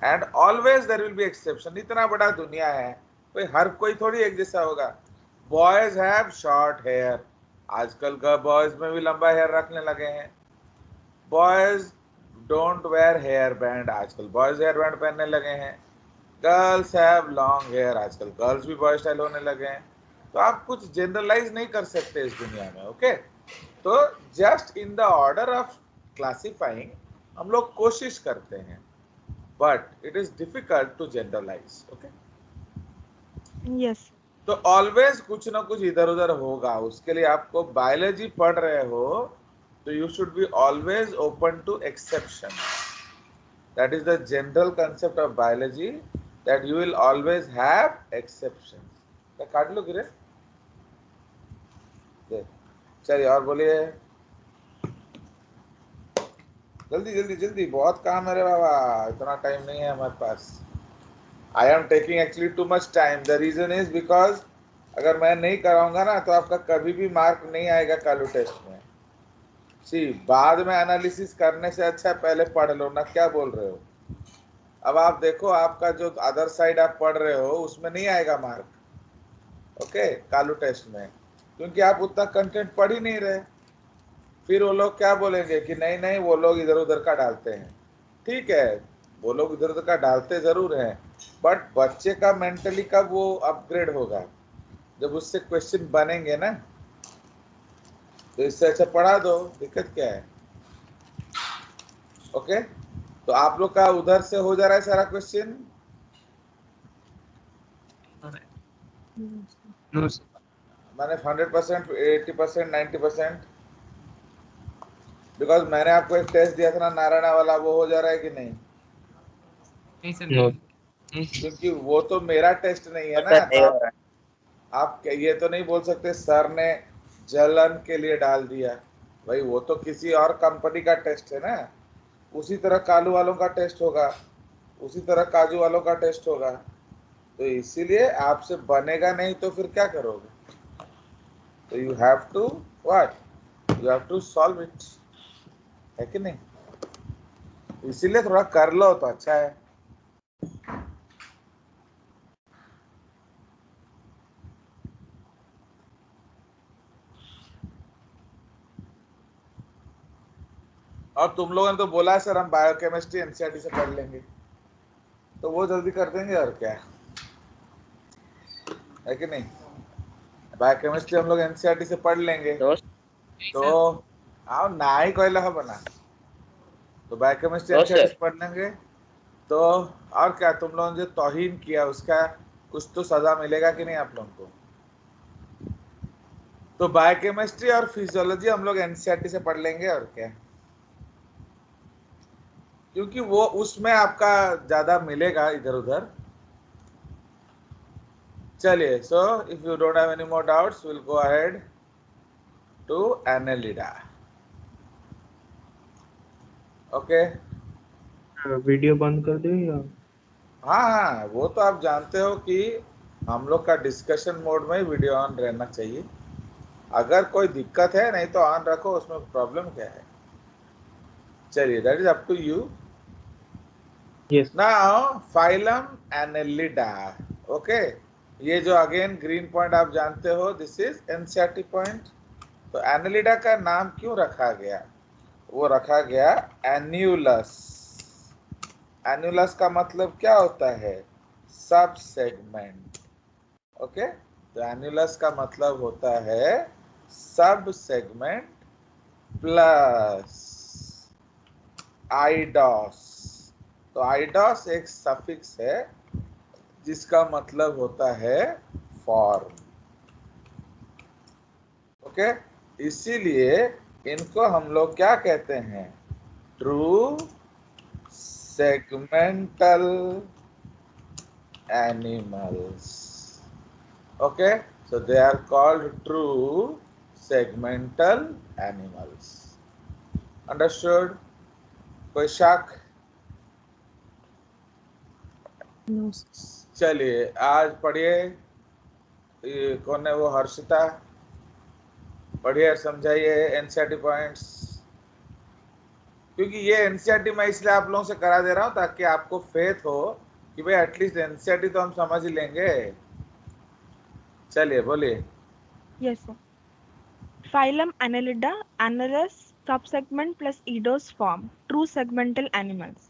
And always there will be exception. इतना बड़ा दुनिया है, कोई हर कोई थोड़ी एक जैसा होगा। बॉयज हैव शॉर्ट हेयर, आजकल का बॉयज में भी लंबा हेयर रखने लगे हैं। Boys don't wear hair band, आजकल बॉयज हेयर बैंड पहनने लगे हैं। गर्ल्स हैव लॉन्ग हेयर, आजकल गर्ल्स भी बॉय स्टाइल होने लगे हैं। तो आप कुछ जनरलाइज नहीं कर सकते इस दुनिया में, ओके। तो just in the order of classifying हम लोग कोशिश करते हैं, but it is difficult to generalize, okay. Yes. तो ऑलवेज कुछ ना कुछ इधर उधर होगा, उसके लिए आपको बायोलॉजी पढ़ रहे हो तो you should be always open to exception. That is the general concept of biology, that you will always have exception. काट लो गिरे, चलिए और बोलिए, जल्दी जल्दी जल्दी, बहुत काम है रे बाबा, इतना टाइम नहीं है हमारे पास। I am taking actually too much time. The reason is because अगर मैं नहीं कराऊंगा ना तो आपका कभी भी मार्क नहीं आएगा कालू टेस्ट में। सी, बाद में एनालिसिस करने से अच्छा पहले पढ़ लो ना, क्या बोल रहे हो। अब आप देखो, आपका जो अदर साइड आप पढ़ रहे हो उसमें नहीं आएगा मार्क, ओके, कालू टेस्ट में, क्योंकि आप उतना कंटेंट पढ़ ही नहीं रहे। फिर वो लोग क्या बोलेंगे कि नहीं नहीं वो लोग इधर उधर का डालते हैं। ठीक है, वो लोग इधर उधर का डालते जरूर हैं, बट बच्चे का मेंटली कब वो अपग्रेड होगा, जब उससे क्वेश्चन बनेंगे ना। तो इससे अच्छा पढ़ा दो, दिक्कत क्या है, ओके। तो आप लोग का उधर से हो जा रहा है सारा क्वेश्चन। No sir. मैंने 100%, 80%, 90%, बिकॉज मैंने आपको एक टेस्ट दिया था ना नारायणा वाला, वो हो जा रहा है कि नहीं। नहीं सर, नो। क्योंकि वो तो मेरा टेस्ट नहीं है ना, तो आप ये तो नहीं बोल सकते सर ने जलन के लिए डाल दिया। भाई वो तो किसी और कंपनी का टेस्ट है ना, उसी तरह कालू वालों का टेस्ट होगा, उसी तरह काजू वालों का टेस्ट होगा। तो इसीलिए आपसे बनेगा नहीं तो फिर क्या करोगे। तो you have to what, you have to solve it, है कि नहीं। इसीलिए थोड़ा कर लो तो अच्छा है। और तुम लोगों ने तो बोला है सर हम बायोकेमिस्ट्री एनसीईआरटी से पढ़ लेंगे, तो वो जल्दी कर देंगे और क्या है कि नहीं। बायोकेमिस्ट्री हम लोग एनसीईआरटी से पढ़ लेंगे, नहीं तो सर। आओ ना ही कोई लहा बना, तो बायोकेमिस्ट्री एनसीईआरटी से पढ़ लेंगे। तो और क्या, तुम लोगों ने जो तौहीन किया उसका कुछ तो सजा मिलेगा कि नहीं आप लोगों को। तो बायोकेमिस्ट्री और फिजियोलॉजी हम लोग एनसीईआरटी से पढ़ लेंगे और क्या, क्योंकि वो उसमें आपका ज्यादा मिलेगा इधर उधर। चलिए, so if you don't have any more doubts will go ahead to Annelida, okay. Video बंद कर दो या हाँ हाँ, वो तो आप जानते हो कि हम लोग का डिस्कशन मोड में वीडियो ऑन रहना चाहिए। अगर कोई दिक्कत है नहीं तो ऑन रखो, उसमें प्रॉब्लम क्या है। चलिए, that is up to you. Yes. Now phylum Annelida, okay. ये जो अगेन ग्रीन पॉइंट आप जानते हो, दिस इज एनसीईआरटी पॉइंट। तो एनेलिडा का नाम क्यों रखा गया, वो रखा गया एन्यूलस। एन्यूलस का मतलब क्या होता है, सब सेगमेंट, ओके। तो एन्यूलस का मतलब होता है सब सेगमेंट प्लस आइडॉस। तो आइडॉस एक सफिक्स है जिसका मतलब होता है फॉर्म, ओके। इसीलिए इनको हम लोग क्या कहते हैं, true segmental animals, okay. So they are called true segmental animals. Understood? कोई शक। नो। चलिए आज पढ़िए, ये कौन है वो, हर्षिता, पढ़िए समझाइए एनसीईआरटी पॉइंट्स। क्योंकि ये एनसीईआरटी मैं इसलिए आप लोगों से करा दे रहा हूँ ताकि आपको फेथ हो कि भाई एटलीस्ट एनसीईआरटी तो हम समझ ही लेंगे। चलिए बोलिए। Yes, sir. Phylum Annelida, Annelus, subsegment plus eidos form true segmental animals.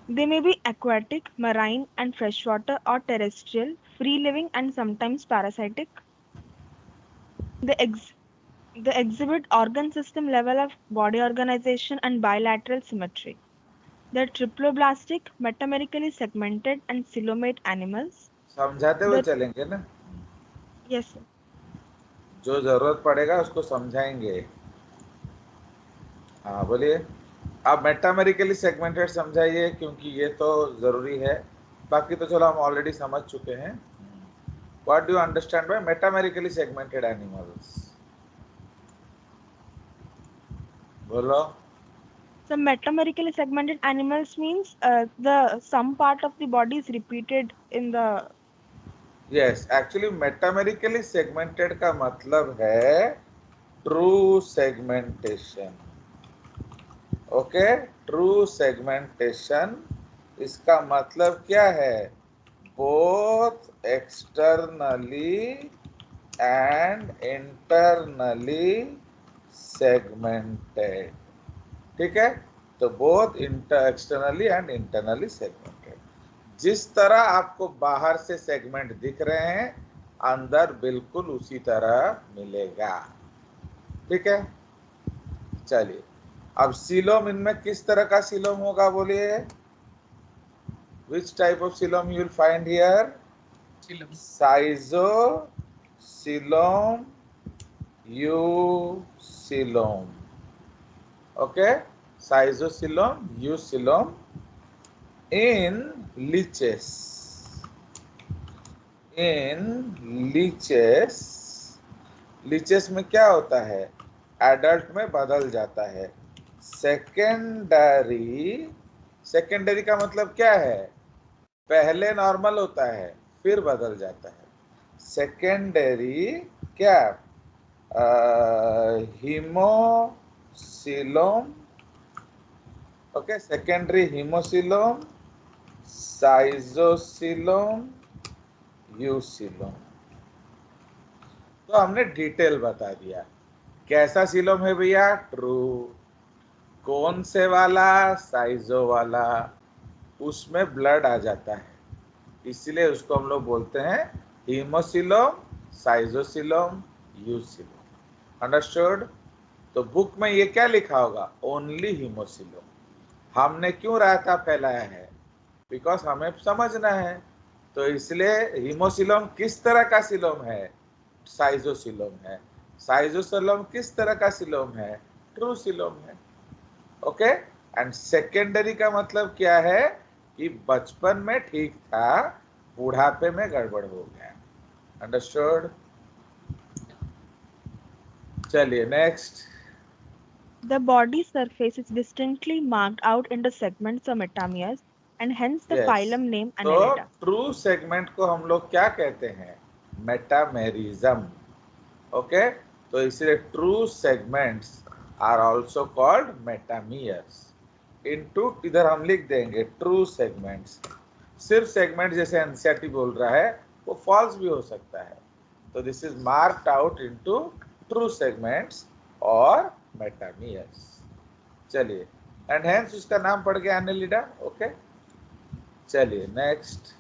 They may be aquatic, marine, and freshwater or terrestrial, free living, and sometimes parasitic. They, ex- they exhibit organ system level of body organization and bilateral symmetry. They're triploblastic, metamerically segmented, and coelomate animals. समझाते हुए The चलेंगे ना, yes, sir. जो जरूरत पड़ेगा उसको समझाएंगे। हाँ बोलिए। आप मेटामेरिकली सेगमेंटेड समझाइए क्योंकि ये तो जरूरी है, बाकी तो चलो हम ऑलरेडी समझ चुके हैं। What do you understand by metamerically segmented animals? बोलो। So metamerically segmented animals means the some part of the body is repeated in the yes, actually metamerically segmented का मतलब है true segmentation. Okay, true segmentation इसका मतलब क्या है? Both externally and internally segmented. ठीक है, तो both externally and internally segmented. जिस तरह आपको बाहर से सेगमेंट दिख रहे हैं, अंदर बिल्कुल उसी तरह मिलेगा। ठीक है, चलिए अब सीलोम, इनमें किस तरह का सीलोम होगा बोलिए? Which type of coelom you will find here? Chilum. Schizocoelom, eucoelom. Okay, schizocoelom, eucoelom in leeches. Leeches में क्या होता है? एडल्ट में बदल जाता है। सेकेंडरी का मतलब क्या है? पहले नॉर्मल होता है फिर बदल जाता है। सेकेंडरी क्या? Haemocoelom. Okay, secondary haemocoelom, schizocoelom, eucoelom. तो हमने डिटेल बता दिया। कैसा सिलोम है भैया? ट्रू। कौन से वाला? साइजो वाला। उसमें ब्लड आ जाता है, इसलिए उसको हम लोग बोलते हैं हीमोसिलोम, साइजोसिलोम, यूसिलोम। अंडरस्टूड? तो बुक में ये क्या लिखा होगा? ओनली हीमोसिलोम। हमने क्यों रायता फैलाया है? बिकॉज हमें समझना है। तो इसलिए हीमोसिलोम किस तरह का सिलोम है? साइजोसिलोम है। साइजोसिलोम किस तरह का सिलोम है? ट्रू सिलोम है। ओके, एंड सेकेंडरी का मतलब क्या है? कि बचपन में ठीक था, बुढ़ापे में गड़बड़ हो गया। अंडरस्टूड? चलिए next. the body surface is distinctly marked out into segments or metameres and hence the yes, phylum name तो Annelida. ट्रू सेगमेंट को हम लोग क्या कहते हैं? मेटामेरिज्म। ओके, तो इसलिए true segments are also called metameres. Into इधर हम लिख देंगे ट्रू सेगमेंट्स। सिर्फ सेगमेंट जैसे एनसीईआरटी बोल रहा है वो फॉल्स भी हो सकता है। तो this is marked out into true segments और मेटामियर्स। चलिए, एंड हेंस उसका नाम पड़ गया एनेलिडा। ओके, चलिए next.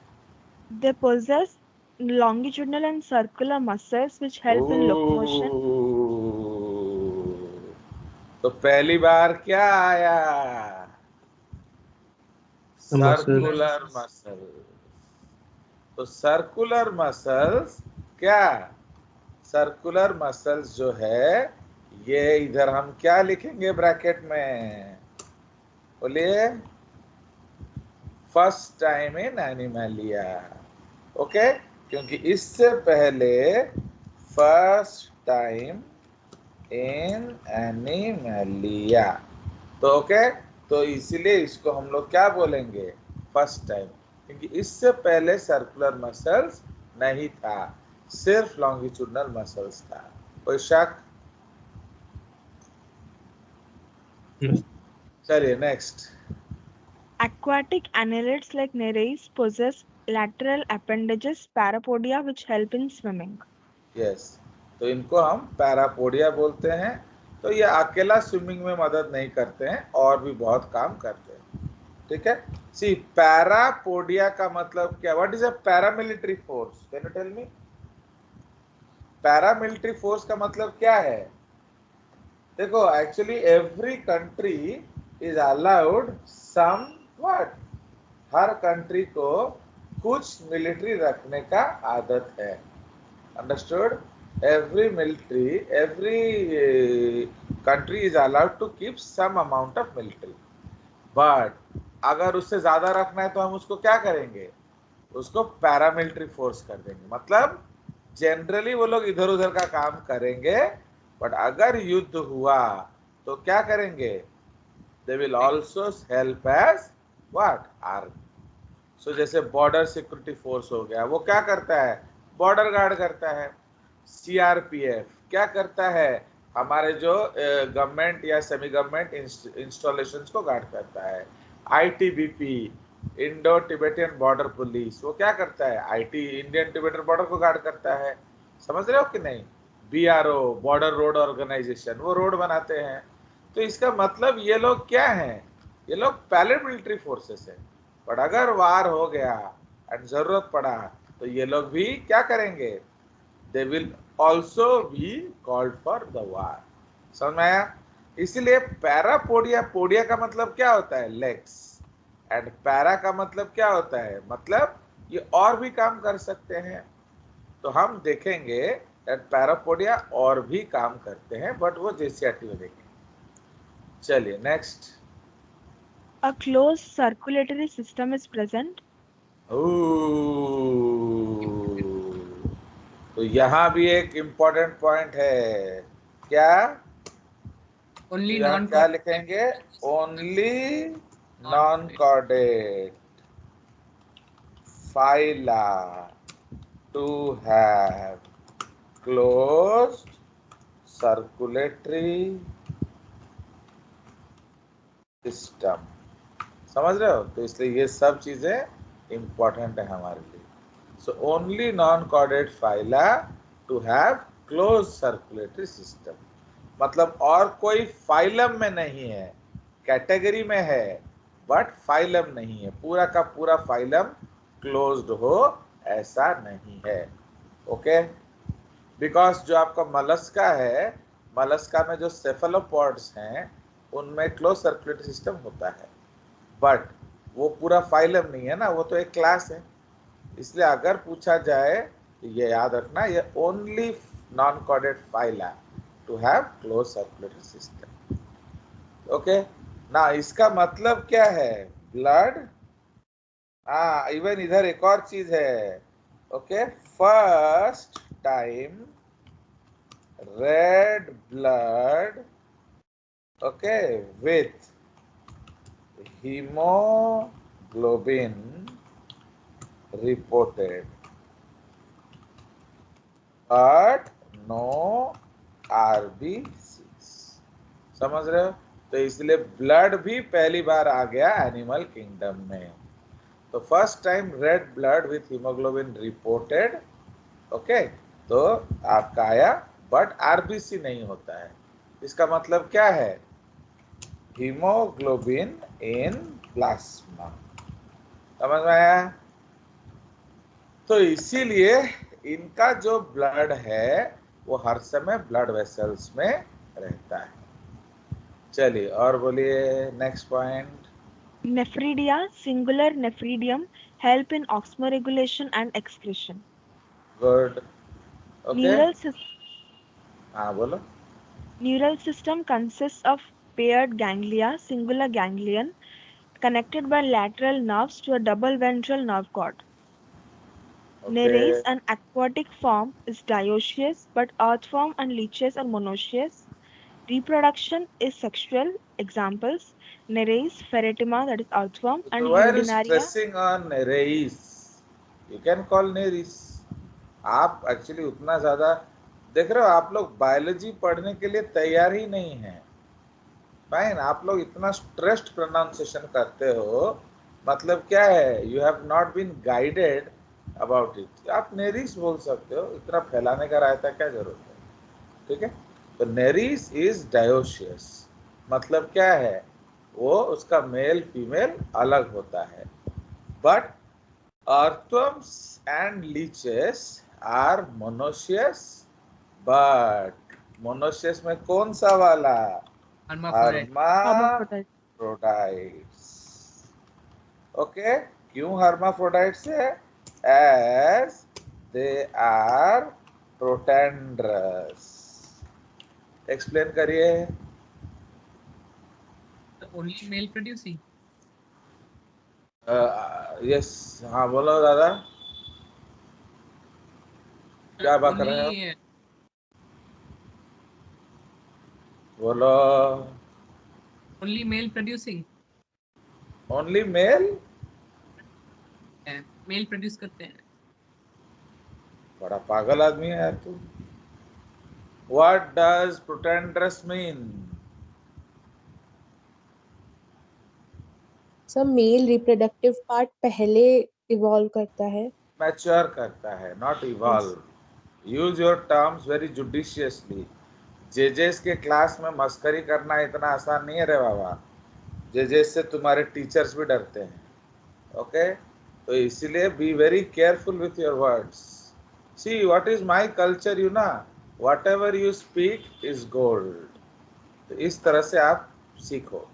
They possess longitudinal and circular muscles which help in locomotion. तो पहली बार क्या आया? Circular muscle. तो सर्कुलर मसल्स क्या? सर्कुलर मसल्स जो है ये इधर हम क्या लिखेंगे ब्रैकेट में? बोलिए। First time in Animalia. Okay, क्योंकि इससे पहले फर्स्ट टाइम इन एनिमलिया। तो ओके, तो इसीलिए इसको हम लोग क्या बोलेंगे? फर्स्ट टाइम, क्योंकि इससे पहले सर्कुलर मसल्स नहीं था, सिर्फ लॉन्गिट्यूडनल मसल्स था। कोई शक? Yes. चलिए next. Aquatic annelids like nereis possess lateral appendages parapodia which help in swimming. Yes, तो इनको हम पैरापोडिया बोलते हैं। तो ये अकेला स्विमिंग में मदद नहीं करते हैं, और भी बहुत काम करते हैं। ठीक है, सी पैरापोडिया का मतलब क्या? What is a paramilitary force? Can you tell me? Paramilitary force का मतलब क्या है? देखो, actually every country is allowed some what, हर कंट्री को कुछ मिलिट्री रखने का आदत है। Understood? Every military, every country is allowed to keep some amount of military, but अगर उससे ज्यादा रखना है तो हम उसको क्या करेंगे? उसको पैरामिलिट्री फोर्स कर देंगे। मतलब जनरली वो लोग इधर उधर का काम करेंगे, बट अगर युद्ध हुआ तो क्या करेंगे? They will also help as what, army. So जैसे बॉर्डर सिक्योरिटी फोर्स हो गया, वो क्या करता है? बॉर्डर गार्ड करता है। सीआरपीएफ क्या करता है? हमारे जो गवर्नमेंट या सेमी गवर्नमेंट इंस्टॉलेशंस को गार्ड करता है। ITBP, Indo Tibetan border police, वो क्या करता है? आईटी, इंडियन टिबेटियन बॉर्डर को गार्ड करता है। समझ रहे हो कि नहीं? बीआरओ, बॉर्डर रोड ऑर्गेनाइजेशन, वो रोड बनाते हैं। तो इसका मतलब ये लोग क्या हैं? ये लोग पैरामिलिट्री फोर्सेस है। बट अगर वार हो गया एंड जरूरत पड़ा तो ये लोग भी क्या करेंगे? They will also be called for the war. समझ में आया? इसीलिए पैरापोडिया, पोडिया का मतलब क्या होता है? लेग्स। एंड पैरा का मतलब क्या होता है? मतलब ये और भी काम कर सकते हैं। तो हम देखेंगे दैट पैरापोडिया और भी काम करते हैं, बट वो जेसीआरटी में देखेंगे। चलिए next. A closed circulatory system is present. तो यहाँ भी एक इम्पोर्टेंट पॉइंट है। क्या? Only यहाँ non क्या लिखेंगे? Only non chordate phyla to have closed circulatory system. समझ रहे हो? तो इसलिए ये सब चीजें इंपॉर्टेंट है हमारे लिए। So only non chordate phyla to have close circulatory system, मतलब और कोई फाइलम में नहीं है, कैटेगरी में है बट फाइलम नहीं है। पूरा का पूरा फाइलम क्लोज्ड हो ऐसा नहीं है। ओके, बिकॉज जो आपका मलस्का है, मलस्का में जो सेफेलोपॉड्स हैं उनमें क्लोज सर्कुलेटरी सिस्टम होता है, बट वो पूरा फाइलम नहीं है ना, वो तो एक क्लास है। इसलिए अगर पूछा जाए तो ये याद रखना, ये only non chordate phyla to have close circulatory system. Okay ना, इसका मतलब क्या है? ब्लड, हाँ, इवन इधर एक और चीज है। Okay, first time red blood, okay, with hemoglobin reported but no RBCs। समझ रहे हो? तो इसलिए ब्लड भी पहली बार आ गया एनिमल किंगडम में। तो first time red blood with haemoglobin reported. Okay, तो आपका आया, बट आरबीसी नहीं होता है। इसका मतलब क्या है? Haemoglobin in plasma. समझ में आया? तो इसीलिए इनका जो ब्लड है वो हर समय ब्लड वेसल्स में रहता है। चलिए और बोलिए next point. Nephridia, singular nephridium, help in osmoregulation and excretion. Good. Okay, Neural, sys- हाँ बोलो। neural system consists of paired ganglia, singular ganglion, connected by lateral nerves to a double ventral nerve cord. Okay, Nereis, an aquatic form, is dioecious, but earthworm and leeches are monoecious. Reproduction is sexual. Examples: Nereis, ferretima, that is earthworm, and so why are you urinaria. stressing on nereis? You can call nereis। आप actually उतना ज्यादा देख रहे हो, आप लोग biology पढ़ने के लिए तैयार ही नहीं है। फाइन। आप लोग इतना स्ट्रेस्ड प्रोनाउंसिएशन करते हो, मतलब क्या है, you have not been guided about it. आप नेरिस बोल सकते हो, इतना फैलाने का रायता क्या जरूरत है, ठीक है। तो नेरिस इज डायोशियस, मतलब क्या है, वो उसका मेल फीमेल अलग होता है। But earthworms and leeches are monoecious, but monoecious में कौन सा वाला, hermaphrodite. Hermaphrodite. hermaphrodites। ओके, क्यों hermaphrodites है, as they are protandrous। Explain करिए। Only male producing. यस, हाँ बोलो दादा, क्या बात कर रहे हो, Only बोलो। only male producing. Only mail, male produce करते हैं। बड़ा पागल आदमी है यार तू। What does protandrous mean? सब मेल रिप्रोडक्टिव पार्ट पहले इवॉल्व करता है। Mature करता है, not evolve. Use your terms very judiciously. जेजेस के क्लास में मस्करी करना इतना आसान नहीं है रे बाबा। जेजेस से तुम्हारे टीचर्स भी डरते हैं, ओके। तो इसीलिए be very careful with your words. See what is my culture, you ना, whatever you speak is gold. तो इस तरह से आप सीखो।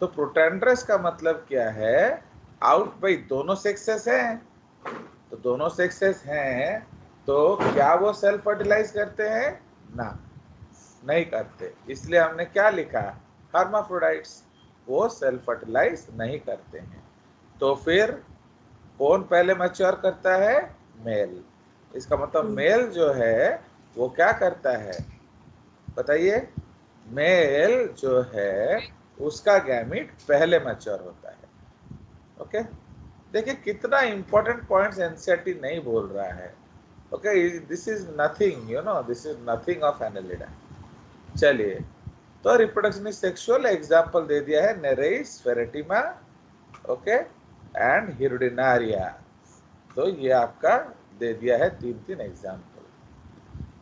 तो प्रोटेंड्रस का मतलब क्या है, आउट भाई दोनों सेक्सेस हैं, तो दोनों सेक्सेस हैं, तो क्या वो सेल्फ फर्टिलाइज करते हैं, ना, नहीं करते। इसलिए हमने क्या लिखा, हर्माफ्रोडाइट्स, वो सेल्फ फर्टिलाइज नहीं करते हैं। तो फिर कौन पहले मैच्योर करता है, मेल। इसका मतलब मेल जो है वो क्या करता है, बताइए। मेल जो है उसका गैमिट पहले मैच्योर होता है, ओके। देखिए कितना इंपॉर्टेंट पॉइंट्स एनसीईआरटी नहीं बोल रहा है, okay. This is nothing, you know, this is nothing of Annelida. चलिए, तो रिप्रोडक्शन इज सेक्सुअल, एग्जांपल दे दिया है, नेरेस, फेरेटिमा, ओके, एंड हिरुडिनारिया। तो ये आपका दे दिया है तीन एग्जांपल।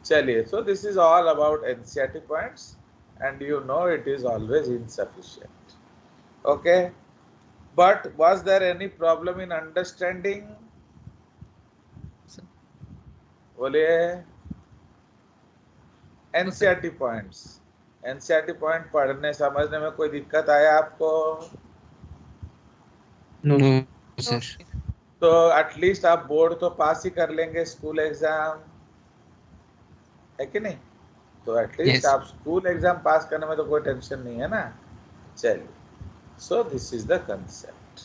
चलिए, so this is all about NCERT points, and you know it is always insufficient, okay. But was there any problem in understanding? बोलिए। NCERT points, NCERT point पढ़ने समझने में कोई दिक्कत आया आपको? No sir. तो एटलीस्ट आप बोर्ड तो पास ही कर लेंगे, स्कूल एग्जाम है कि नहीं। तो एटलीस्ट Yes. आप स्कूल एग्जाम पास करने में तो कोई टेंशन नहीं है ना। चलिए, so this is the concept.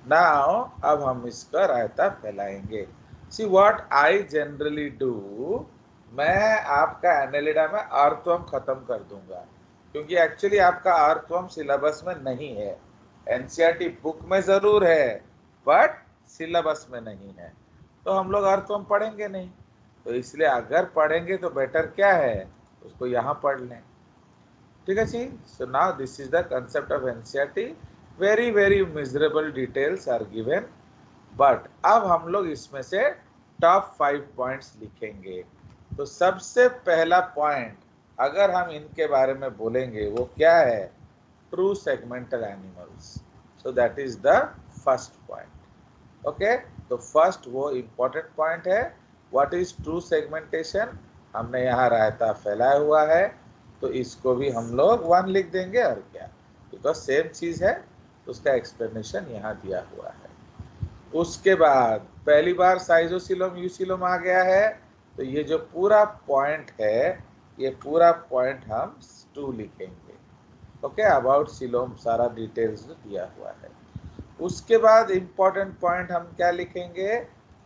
Now अब हम इसका रायता फैलाएंगे। See what I generally do, मैं आपका एनालिडा में अर्थवर्म खत्म कर दूंगा, क्योंकि एक्चुअली आपका अर्थवर्म सिलेबस में नहीं है। एनसीईआरटी बुक में जरूर है, बट सिलेबस में नहीं है, तो हम लोग अर्थवर्म पढ़ेंगे नहीं। तो इसलिए अगर पढ़ेंगे तो बेटर क्या है, उसको यहाँ पढ़ लें, ठीक है जी। So now this is the concept of NCERT. Very very miserable details are given, but अब हम लोग इसमें से टॉप 5 पॉइंट्स लिखेंगे। तो सबसे पहला पॉइंट अगर हम इनके बारे में बोलेंगे वो क्या है, true segmental animals. So that is the first point, okay. तो फर्स्ट वो इंपॉर्टेंट पॉइंट है, व्हाट इज ट्रू सेगमेंटेशन। हमने यहाँ रायता फैलाया हुआ है, तो इसको भी हम लोग 1 लिख देंगे, और क्या, बिकॉज सेम चीज है, उसका एक्सप्लेनेशन यहाँ दिया हुआ है। उसके बाद पहली बार साइजोसिलोम यूसिलोम आ गया है, तो ये जो पूरा पॉइंट है, ये पूरा पॉइंट हम 2 लिखेंगे, ओके। अबाउट सिलोम सारा डिटेल्स दिया हुआ है। उसके बाद इंपॉर्टेंट पॉइंट हम क्या लिखेंगे,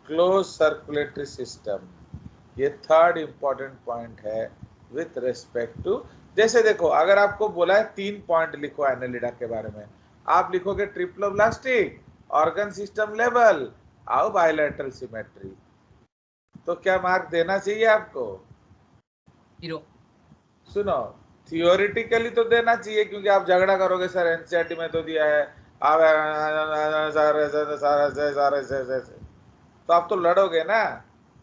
क्लोज सर्कुलेटरी सिस्टम। ये थर्ड इंपॉर्टेंट पॉइंट है विथ रेस्पेक्ट टू, जैसे देखो अगर आपको बोला है 3 पॉइंट लिखो एनालिडा के बारे में, आप लिखोगे ट्रिप्लोब्लास्टिक, ऑर्गन सिस्टम लेवल और बायलैटरल सिमेट्री, तो क्या मार्क देना चाहिए आपको? 0। सुनो, थियोरिटिकली तो देना चाहिए, क्योंकि आप झगड़ा करोगे सर एनसीईआरटी में तो दिया है, आप तो आप तो लड़ोगे ना,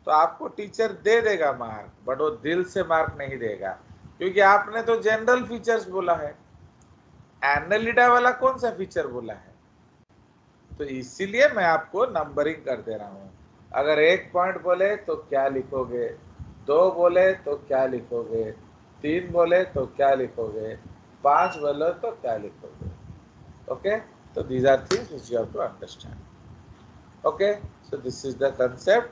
तो आपको टीचर दे देगा मार्क, बट वो दिल से मार्क नहीं देगा, क्योंकि आपने तो जनरल फीचर्स बोला है, एनालिडा वाला कौन सा फीचर बोला है। तो इसीलिए मैं आपको नंबरिंग कर दे रहा हूं। अगर 1 पॉइंट बोले तो क्या लिखोगे, 2 बोले तो क्या लिखोगे, 3 बोले तो क्या लिखोगे, 5 बोले तो क्या लिखोगे। ओके, तो these are things which you have to understand. Okay, so this is the concept.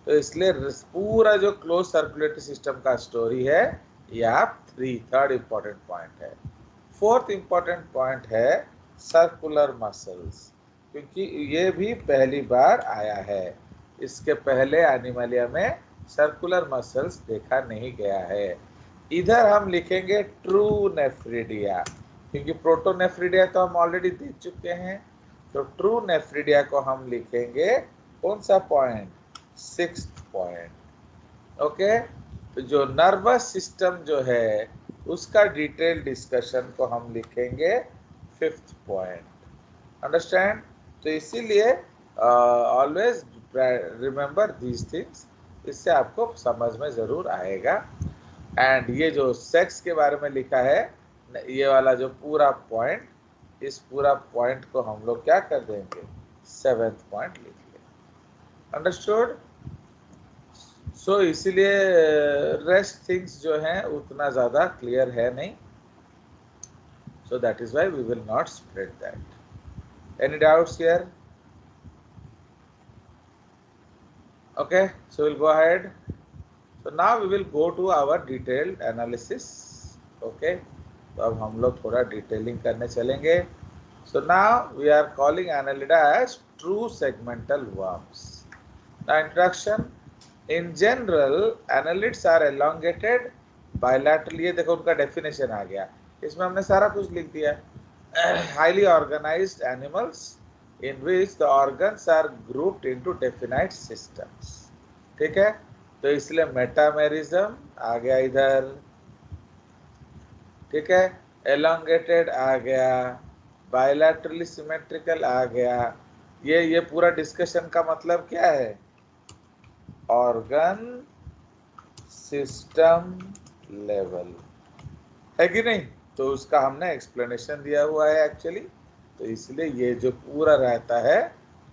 तो इसलिए पूरा जो क्लोज सर्कुलेटरी सिस्टम का स्टोरी है, ये आप थर्ड इंपॉर्टेंट पॉइंट है। फोर्थ इंपॉर्टेंट पॉइंट है सर्कुलर मसल्स, क्योंकि ये भी पहली बार आया है, इसके पहले एनिमलिया में सर्कुलर मसल्स देखा नहीं गया है। इधर हम लिखेंगे ट्रू नेफ्रिडिया, क्योंकि प्रोटोनेफ्रिडिया तो हम ऑलरेडी देख चुके हैं। तो ट्रू नेफ्रिडिया को हम लिखेंगे कौन सा पॉइंट, 6th पॉइंट। ओके, तो जो नर्वस सिस्टम जो है उसका डिटेल डिस्कशन को हम लिखेंगे 5th पॉइंट। अंडरस्टैंड। तो इसीलिए ऑलवेज रिमेंबर दीज थिंग्स, इससे आपको समझ में जरूर आएगा। एंड ये जो सेक्स के बारे में लिखा है, ये वाला जो पूरा पॉइंट, इस पूरा पॉइंट को हम लोग क्या कर देंगे, 7th पॉइंट लिख लेंगे। अंडरस्टूड। सो इसीलिए रेस्ट थिंग्स जो हैं उतना ज़्यादा क्लियर है नहीं, so that is why we will not spread that. Any doubts here? Okay, so we'll go ahead. So now we will go to our detailed analysis. Okay, तो अब हम लोग थोड़ा डिटेलिंग करने चलेंगे। So now we are calling Annelida as true segmental worms. Now introduction. In general, annelids are elongated bilateral, ये देखो उनका डेफिनेशन आ गया, इसमें हमने सारा कुछ लिख दिया। Highly organized animals in which the organs are grouped into definite systems। ठीक है, तो इसलिए मेटामेरिज्म आ गया इधर, ठीक है, elongated आ गया, bilaterally symmetrical आ गया। ये पूरा डिस्कशन का मतलब क्या है, ऑर्गन सिस्टम लेवल, है कि नहीं। तो उसका हमने एक्सप्लेनेशन दिया हुआ है एक्चुअली, तो इसलिए ये जो पूरा रहता है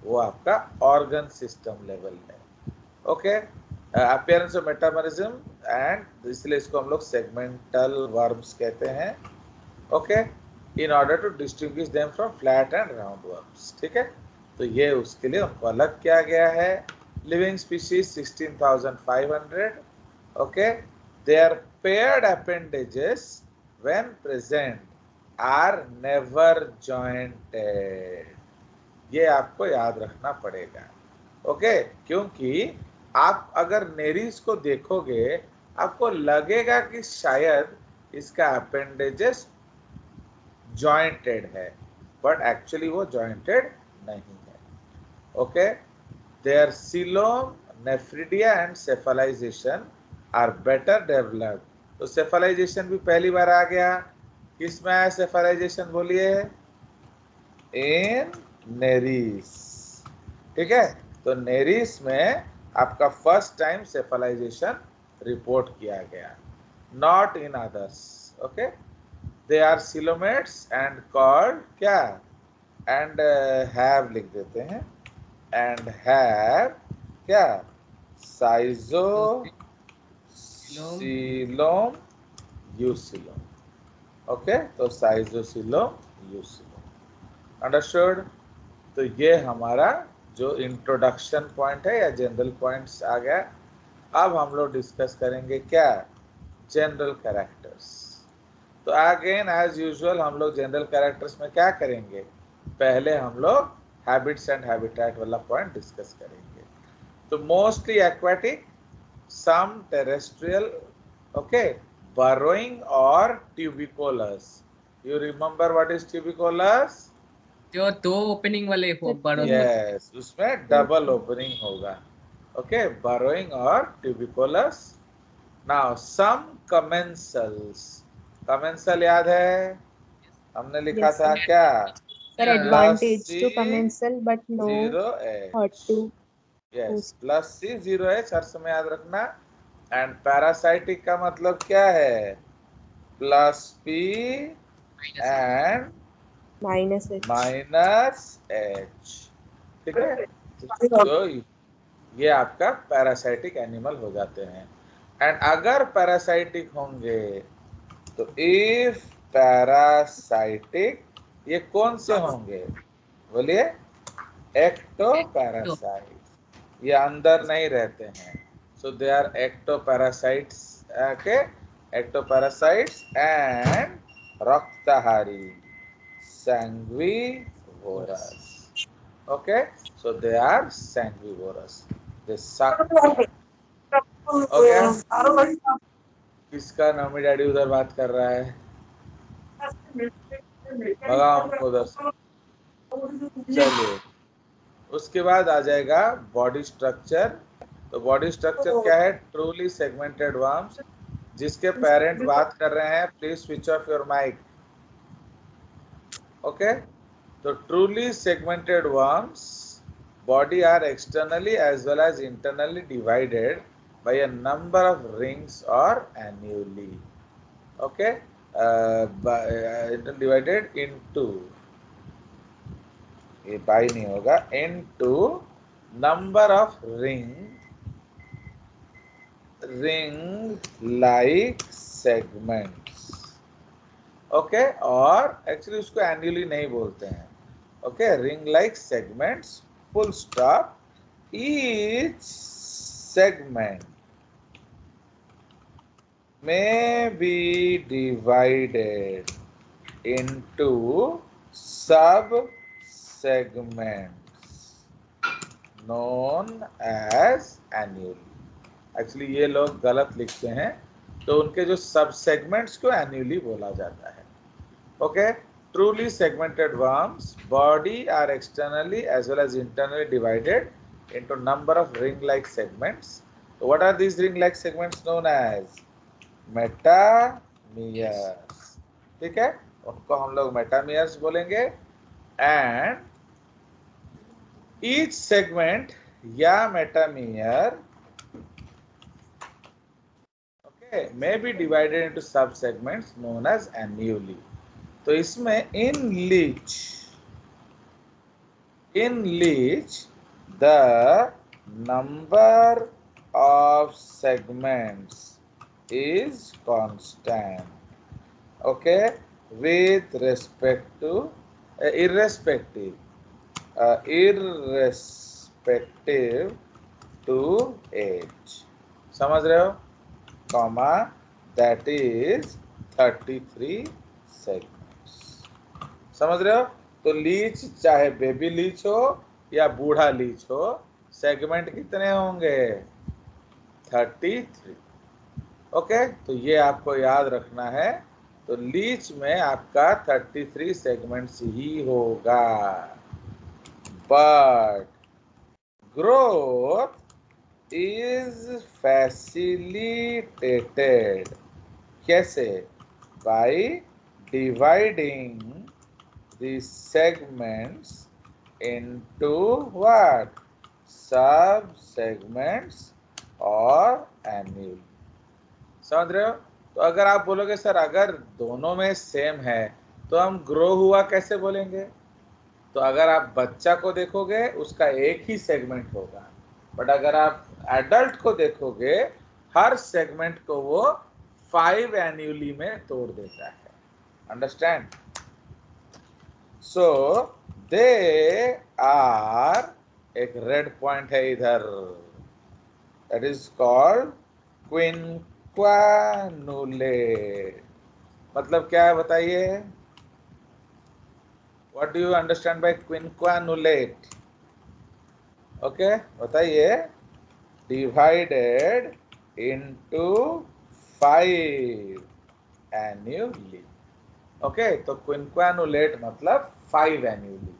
वो आपका ऑर्गन सिस्टम लेवल है। Okay, appearance of metamerism, and इसलिए इसको हम लोग सेगमेंटल वर्म्स कहते हैं। Okay, in order to distinguish them from flat and round worms. ठीक है, तो ये उसके लिए उनको अलग किया गया है। Living species 16,500। Okay, their paired appendages when present are never jointed। ये आपको याद रखना पड़ेगा। ओके, क्योंकि आप अगर नेरीज को देखोगे आपको लगेगा कि शायद इसका अपेंडेजेस जॉइंटेड है, बट एक्चुअली वो जॉइंटेड नहीं है। Okay, there coelom, nephridia and cephalization are better developed. तो सेफलाइजेशन भी पहली बार आ गया, किसमें आया सेफलाइजेशन बोलिए, इन नेरीस। ठीक है, तो नेरीस में आपका फर्स्ट टाइम सेफलाइजेशन रिपोर्ट किया गया, not in others. Okay, they are coelomates and called क्या, एंड हैव लिख देते हैं, एंड हैव क्या, साइजो सीलोम यूसिलोम। ओके, तो साइजोसीलोम यूसिलोम। अंडरस्टूड। तो ये हमारा जो इंट्रोडक्शन पॉइंट है या जनरल पॉइंट्स आ गया। अब हम लोग डिस्कस करेंगे क्या, जनरल कैरेक्टर्स। तो अगेन एज यूजुअल हम लोग जनरल कैरेक्टर्स में क्या करेंगे, पहले हम लोग हैबिट्स एंड हैबिटेट वाला पॉइंट डिस्कस करेंगे। तो mostly aquatic, some terrestrial, okay, burrowing or tubiculous। You remember what is tubiculous? जो 2 ओपनिंग वाले बर्ड Yes, उसमें डबल ओपनिंग होगा। Okay, burrowing or tubiculous। Now some commensals, commensal याद है, हमने लिखा Yes, था sir. क्या? Sir, Yeah. Plus advantage C to commensal, but no 0h, thought to yes, boost. Plus C 0h हर समय याद रखना। एंड पैरासाइटिक का मतलब क्या है? Plus P and Minus H. Minus H, ठीक है? तो ये आपका पैरासाइटिक एनिमल हो जाते हैं। एंड अगर पैरासाइटिक होंगे तो इफ पैरासाइटिक, ये कौन से होंगे बोलिए? एक्टो पैरासाइट, ये अंदर नहीं रहते हैं, so they are ectoparasites. Okay, ectoparasites and रक्तहारी, sanguivorous. Okay, so they are sanguivorous. They suck blood. Okay, किसका नॉमी डैडी उधर बात कर रहा है? भगाओ हमको उधर से। चलिए, उसके बाद आ जाएगा बॉडी स्ट्रक्चर। तो बॉडी स्ट्रक्चर क्या है? Truly segmented worms. जिसके पेरेंट बात कर रहे हैं please switch off your mic. Okay, तो truly segmented worms body are externally as well as internally divided by a number of rings or annuli. Okay, divided into, ये by नहीं होगा, into number of ring like segments. Okay, और actually उसको annually नहीं बोलते हैं। Okay, ring like segments, full stop. Each segment may be divided into sub segments known as annually. Actually ये लोग गलत लिखते हैं, तो उनके जो सब सेगमेंट्स को एन्युअली बोला जाता है। Okay, truly segmented worms body are externally as well as internally divided into number of ring like segments. What are these ring like segments? Known as metameres. ठीक है, उनको हम लोग मेटामियर्स बोलेंगे। एंड ईच सेगमेंट या मेटामियर may be divided into sub segments known as annuli. तो इसमें in leech the number of segments is constant. Okay, with respect to irrespective to age. समझ रहे हो? comma, that is 33 segments. समझ रहे हो? तो लीच चाहे बेबी लीच हो या बूढ़ा लीच हो, सेगमेंट कितने होंगे? 33। ओके, तो ये आपको याद रखना है। तो लीच में आपका 33 सेगमेंट्स ही होगा। बट ग्रोथ is facilitated कैसे? by dividing the segments into what? sub segments or annuli. समझ रहे हो? तो अगर आप बोलोगे सर अगर दोनों में सेम है तो हम ग्रो हुआ कैसे बोलेंगे? तो अगर आप बच्चा को देखोगे उसका एक ही सेगमेंट होगा, बट अगर आप एडल्ट को देखोगे हर सेगमेंट को वो 5 एन्युअली में तोड़ देता है। अंडरस्टैंड? सो दे आर, एक रेड पॉइंट है इधर, दैट इज कॉल्ड क्विंक्वानुलेट। मतलब क्या है बताइए? What do you understand by quinquennulate? Okay, बताइए। Divided into 5 annually. Okay, तो quinquennulate मतलब 5 annually।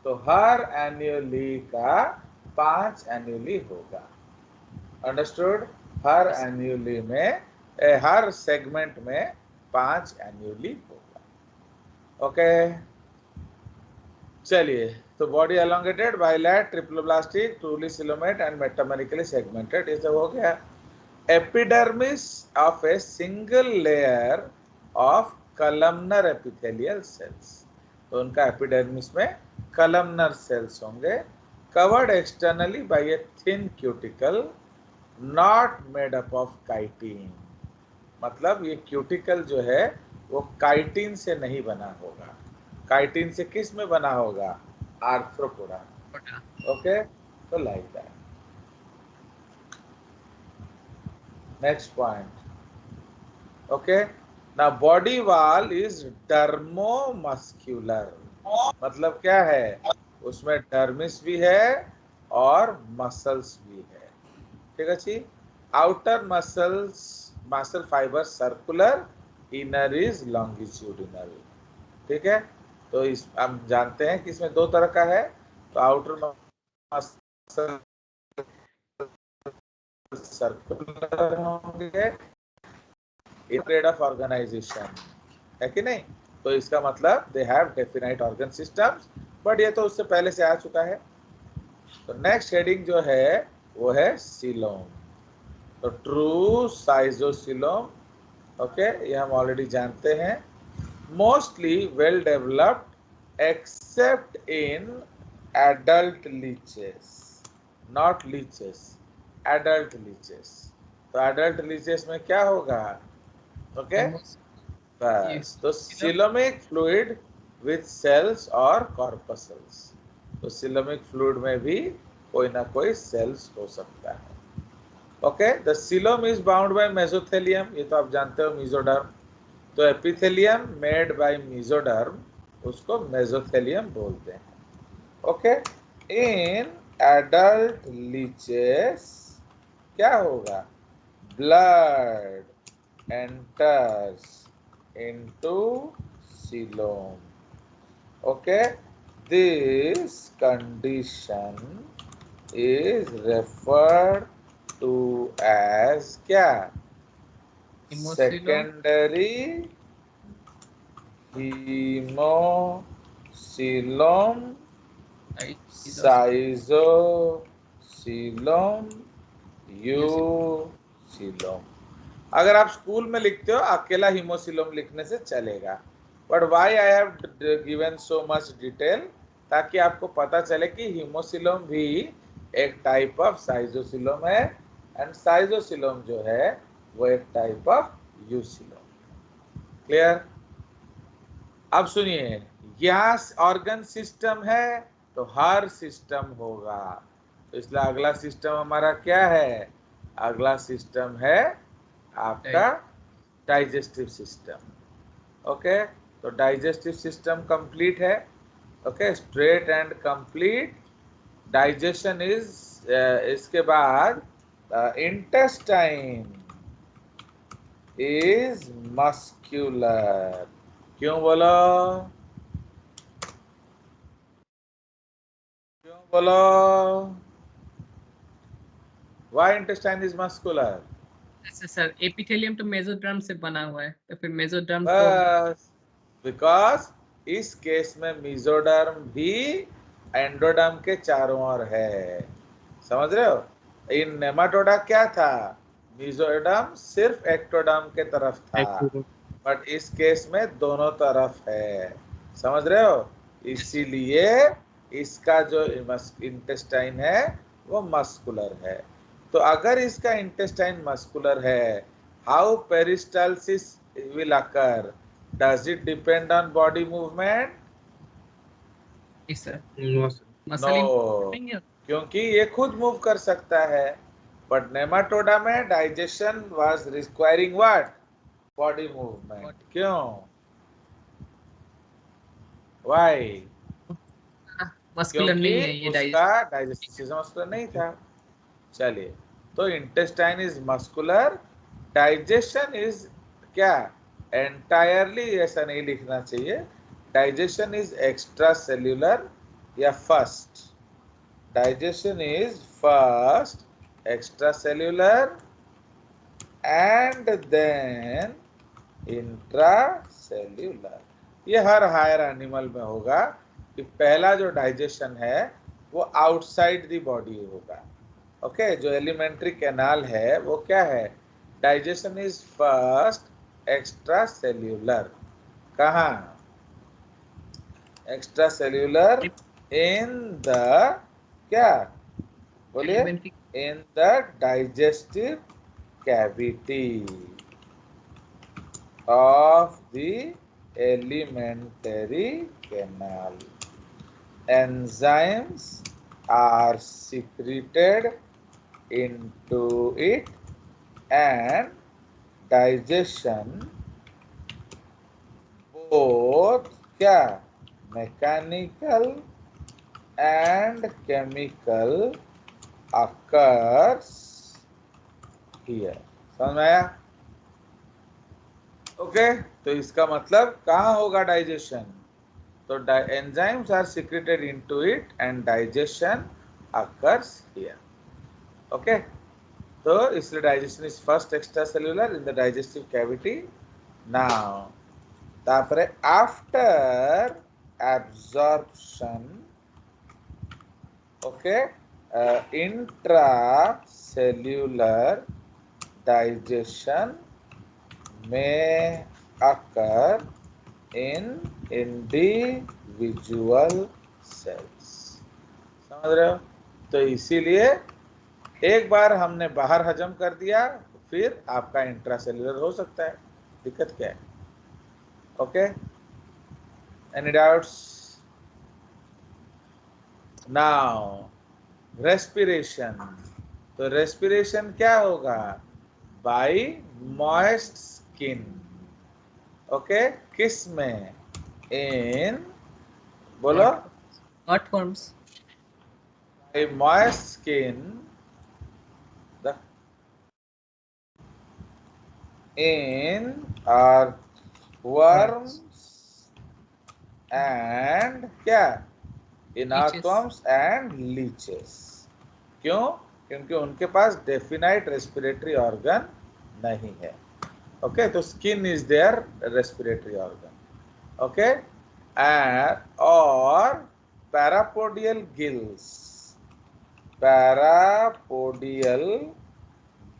तो हर annually का 5 annually होगा। Understood? हर annually में हर segment में 5 एन्युअली होगा। ओके चलिए, तो body elongated, bilat, triploblastic, truly coelomate and metamerically segmented, ये सब हो गया। Epidermis of a single layer of columnar epithelial cells, तो उनका एपिडर्मिस में कलमनर सेल्स होंगे, covered externally by a thin cuticle not made up of chitin, मतलब ये क्यूटिकल जो है वो काइटिन से नहीं बना होगा। काइटिन से किस में बना होगा? आर्थ्रोपोडा। ओके, तो like that. Next point. Okay, now body wall is dermomuscular, मतलब क्या है? उसमें डर्मिस भी है और मसल्स भी है। ठीक है जी। Outer muscles, muscle fibre circular, inner is longitudinal. ठीक है, तो इस हम जानते हैं कि इसमें दो तरह का है, तो आउटर मसल सर्कुलर होंगे, इंटेड ऑफ ऑर्गेनाइजेशन, है कि नहीं? तो इसका मतलब they have definite organ systems, but ये तो उससे पहले से आ चुका है। तो नेक्स्ट हेडिंग जो है वो है सीलोम, तो ट्रू साइजोसीलोम। ओके, ये हम ऑलरेडी जानते हैं। Mostly well developed accept in adult leches, not leches, adult leches. तो एडल्ट लीचेस में क्या होगा? ओके, बस, तो सिलोमिक फ्लूइड विथ सेल्स और कॉर्पसल्स, तो सिलोमिक फ्लूइड में भी कोई ना कोई सेल्स हो सकता है। Okay, the coelom is bound by mesothelium, ये तो आप जानते हो, मेसोडर्म। तो एपिथेलियम मेड बाय मेसोडर्म, उसको मेसोथेलियम बोलते हैं। ओके, इन एडल्ट लीचेस क्या होगा? Blood enters into coelom. Okay, this condition is referred to as क्या? Secondary hemocoelom, साइजोसीलोम, यूसीलोम। अगर आप स्कूल में लिखते हो अकेला हीमोसीलोम लिखने से चलेगा, but why I have given so much detail, ताकि आपको पता चले कि हीमोसीलोम भी एक टाइप ऑफ साइजोसीलोम है, एंड साइजोसीलोम जो है वो एक टाइप ऑफ यूसीलोम। क्लियर? अब सुनिए, यहाँ ऑर्गन सिस्टम है तो हर सिस्टम होगा, तो इसलिए अगला सिस्टम हमारा क्या है? अगला सिस्टम है आपका डाइजेस्टिव सिस्टम। ओके, तो डाइजेस्टिव सिस्टम कंप्लीट है। Okay, straight and complete digestion is, इसके बाद इंटेस्टाइन इज मस्क्यूलर। क्यों बोलो? क्यों बोलो? Why intestine is muscular? अच्छा सर, एपिथेलियम तो मेसोडर्म से बना हुआ है, तो फिर मेसोडर्म तो बस, बिकॉज इस केस में मेसोडर्म भी एंडोडर्म के चारों ओर है, समझ रहे हो? इन नेमाटोडा क्या था? मेसोडर्म सिर्फ एक्टोडर्म के तरफ था, बट इस केस में दोनों तरफ है, समझ रहे हो? इसीलिए इसका जो इंटेस्टाइन है वो मस्कुलर है। तो अगर इसका इंटेस्टाइन मस्कुलर है, how peristalsis will occur? Does it depend on body movement? Sir no sir, muscle No, क्योंकि ये खुद मूव कर सकता है, बट नेमाटोडा में digestion was requiring what? Body movement. क्यों? व्हाई? मस्कुलर क्योंकि नहीं है ये उसका डाइजेस्टिव सिस्टम मस्कुलर नहीं था। चलिए, तो intestine is muscular, digestion is क्या? एंटायरली ऐसा नहीं लिखना चाहिए, डाइजेशन इज एक्स्ट्रा सेल्यूलर या first. Digestion is first extracellular, and then intracellular. ये हर हायर एनिमल में होगा कि पहला जो डाइजेशन है वो आउटसाइड द बॉडी होगा। ओके, जो एलिमेंट्री कैनाल है वो क्या है? Digestion is first extracellular. कहाँ? एक्स्ट्रा सेल्यूलर इन द क्या बोलिए? Alimentary in the digestive cavity of the alimentary canal. Enzymes are secreted into it and digestion both क्या mechanical and chemical occurs here. समझ में आया? Okay, तो इसका मतलब कहाँ होगा डाइजेशन? तो enzymes are secreted into it and digestion occurs here. Okay, तो इसलिए digestion is first extracellular in the digestive cavity. Now तापरे after absorption, okay, intracellular digestion may occur in individual cells। समझ रहे हो? तो इसीलिए एक बार हमने बाहर हजम कर दिया फिर आपका इंट्रासेल्युलर हो सकता है। दिक्कत क्या है? Okay, any doubts? Now respiration. तो रेस्पिरेशन क्या होगा? By moist skin. ओके, किस में? इन बोलो, what forms? By moist skin the in earthworms and क्या? इन Leeches. earthworms and leches. क्यों? क्योंकि उनके पास डेफिनाइट रेस्पिरेटरी ऑर्गन नहीं है। ओके, तो skin is there respiratory organ. Okay, and और parapodial gills, parapodial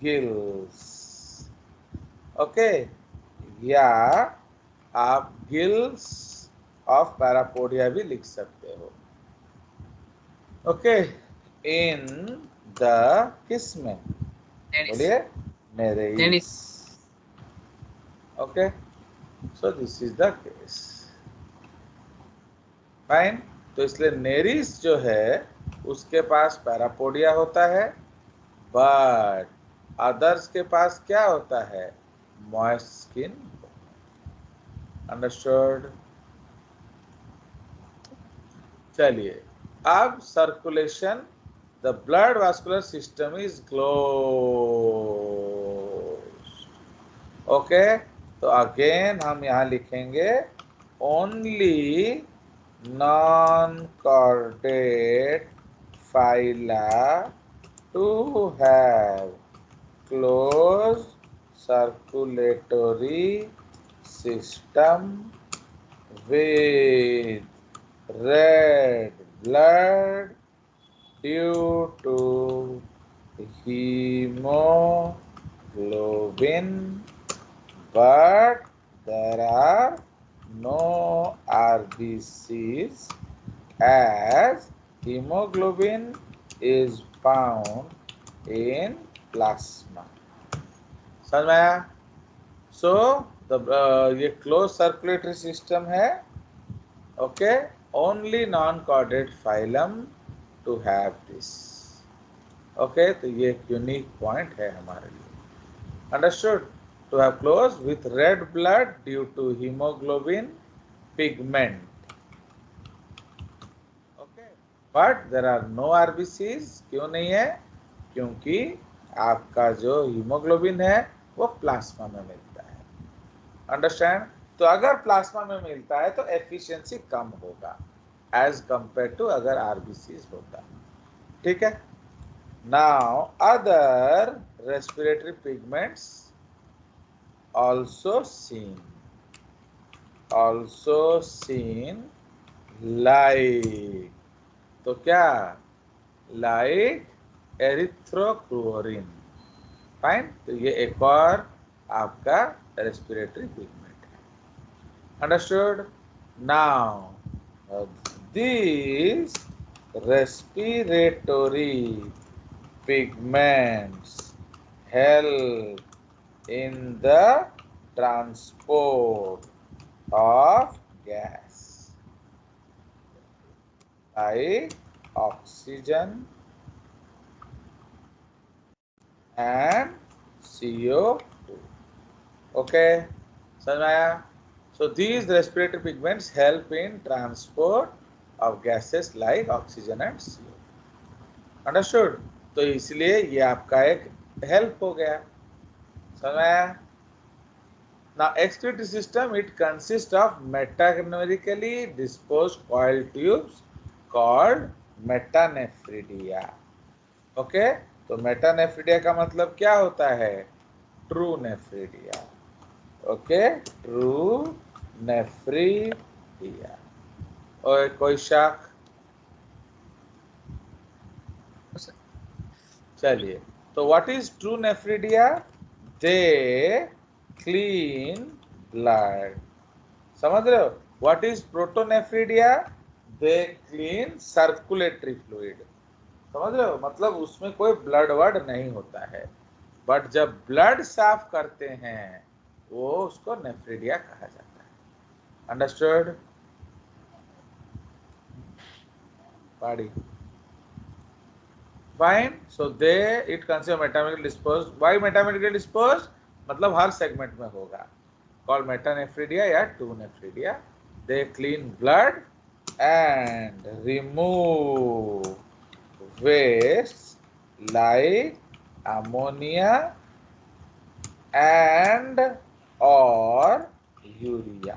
gills. Okay, या आप गिल्स ऑफ पैरापोडिया भी लिख सकते हो। ओके, इन द किस में? Dennis. बोलिए, Nereis. Dennis. Okay, so this is the case. Fine, तो इसलिए नेरिस जो है उसके पास पैरापोडिया होता है, बट अदर्स के पास क्या होता है? Moist skin. अंडरस्टूड? चलिए, अब circulation, the blood vascular system is closed. Okay, तो अगेन हम यहाँ लिखेंगे only non chordate phyla to have close circulatory system with red blood due to hemoglobin, but there are no RBCs as hemoglobin is found in plasma। समझ में आया? So ये close circulatory system है। Okay, only non chordate phylum to have this. Okay, तो ये एक unique point है हमारे लिए। Understood? To have close with red blood due to haemoglobin pigment. Okay, but there are no RBCs. क्यों नहीं है? क्योंकि आपका जो हीमोग्लोबिन है वो प्लाज्मा में मिलता है। अंडरस्टैंड? तो अगर प्लाज्मा में मिलता है तो एफिशिएंसी कम होगा एज कंपेयर टू अगर आरबीसीज होता। ठीक है? Now other respiratory pigments also seen like, तो क्या, like एरिथ्रोक्लोरिन। फाइन, तो ये एक और आपका रेस्पिरेटरी पिगमेंट है। Understood? Now these respiratory pigments help in the transport of gas like oxygen and CO2. Okay, समझ में आया? So these respiratory pigments help in transport of gases like oxygen and CO. Understood? तो इसलिए ये आपका एक help हो गया। समझ में आया? Now excretory system, it consists of metanumerically disposed coil tubes called metanephridia. Okay? तो मेटानेफ्रिडिया का मतलब क्या होता है? True nephridia. Okay, true nephridia. और कोई शक? चलिए, तो what is true nephridia? They clean blood. समझ रहे हो? What is protonephridia? They clean circulatory fluid. समझ रहे हो? मतलब उसमें कोई ब्लड वर्ड नहीं होता है, बट जब ब्लड साफ करते हैं वो उसको नेफ्रिडिया कहा जाता है। Understood? Body fine. So they it consist metamerically dispose. Why metamerically dispose? मतलब हर सेगमेंट में होगा। कॉल्ड मेटानेफ्रिडिया या true nephridia. They clean blood and remove waste like ammonia and और यूरिया।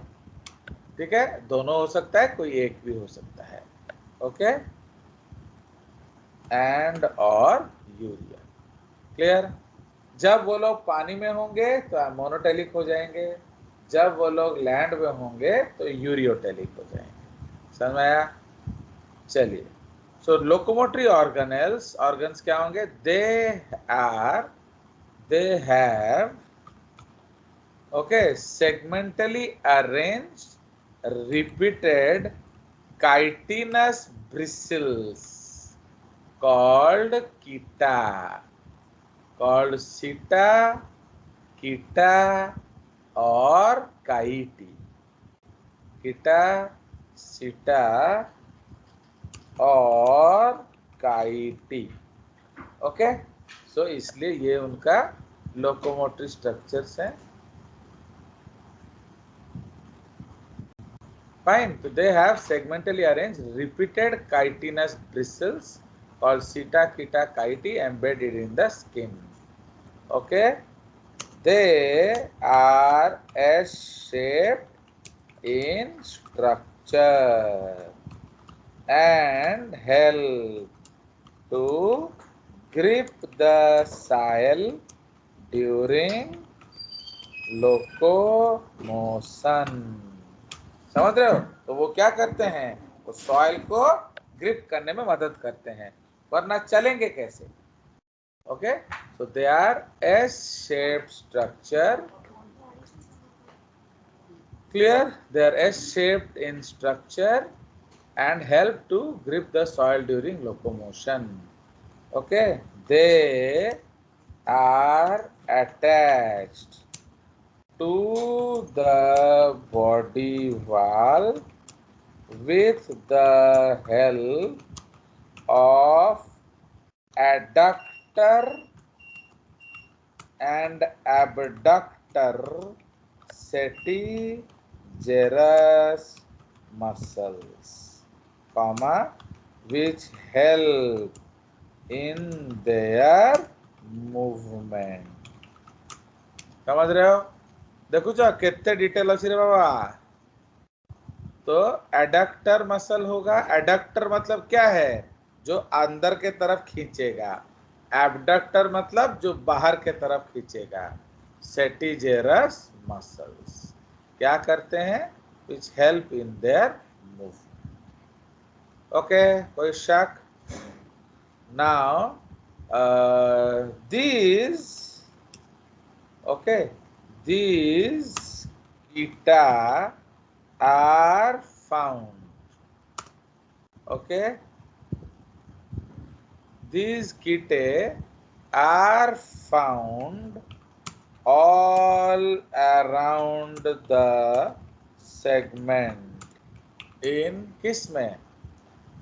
ठीक है, दोनों हो सकता है, कोई एक भी हो सकता है। ओके, एंड और यूरिया। क्लियर? जब वो लोग पानी में होंगे तो मोनोटेलिक हो जाएंगे, जब वो लोग लैंड में होंगे तो यूरियोटेलिक हो जाएंगे। समझ में आया? चलिए, सो लोकोमोटरी ऑर्गन्स क्या होंगे? They have okay, segmentally arranged repeated chitinous bristles called kita, called sita, kita और काइटी। kita, sita और काइटी। ओके, सो इसलिए ये उनका लोकोमोटरी स्ट्रक्चर्स हैं। Fine. So they have segmentally arranged repeated chitinous bristles called seta, kita, kaiti embedded in the skin. Okay. They are S-shaped in structure and help to grip the soil during locomotion. समझ रहे हो? तो वो क्या करते हैं? वो soil को ग्रिप करने में मदद करते हैं, वरना चलेंगे कैसे? Okay, so they R S shaped structure. Clear? They R S shaped in structure and help to grip the soil during locomotion. Okay, they are attached to the body wall with the help of adductor and abductor setigerous muscles, comma, which help in their movement. समझ रहे हो? देखो जा कितने detail अच्छी रे बाबा। तो adductor muscle होगा। एडक्टर मतलब क्या है? जो अंदर के तरफ खींचेगा। एबडक्टर मतलब जो बाहर के तरफ खींचेगा। सेटिजेरस मसल्स क्या करते हैं, which help in their movement. Okay, कोई शक? Now these okay these eta are found, okay, these ketae are found all around the segment in किस में,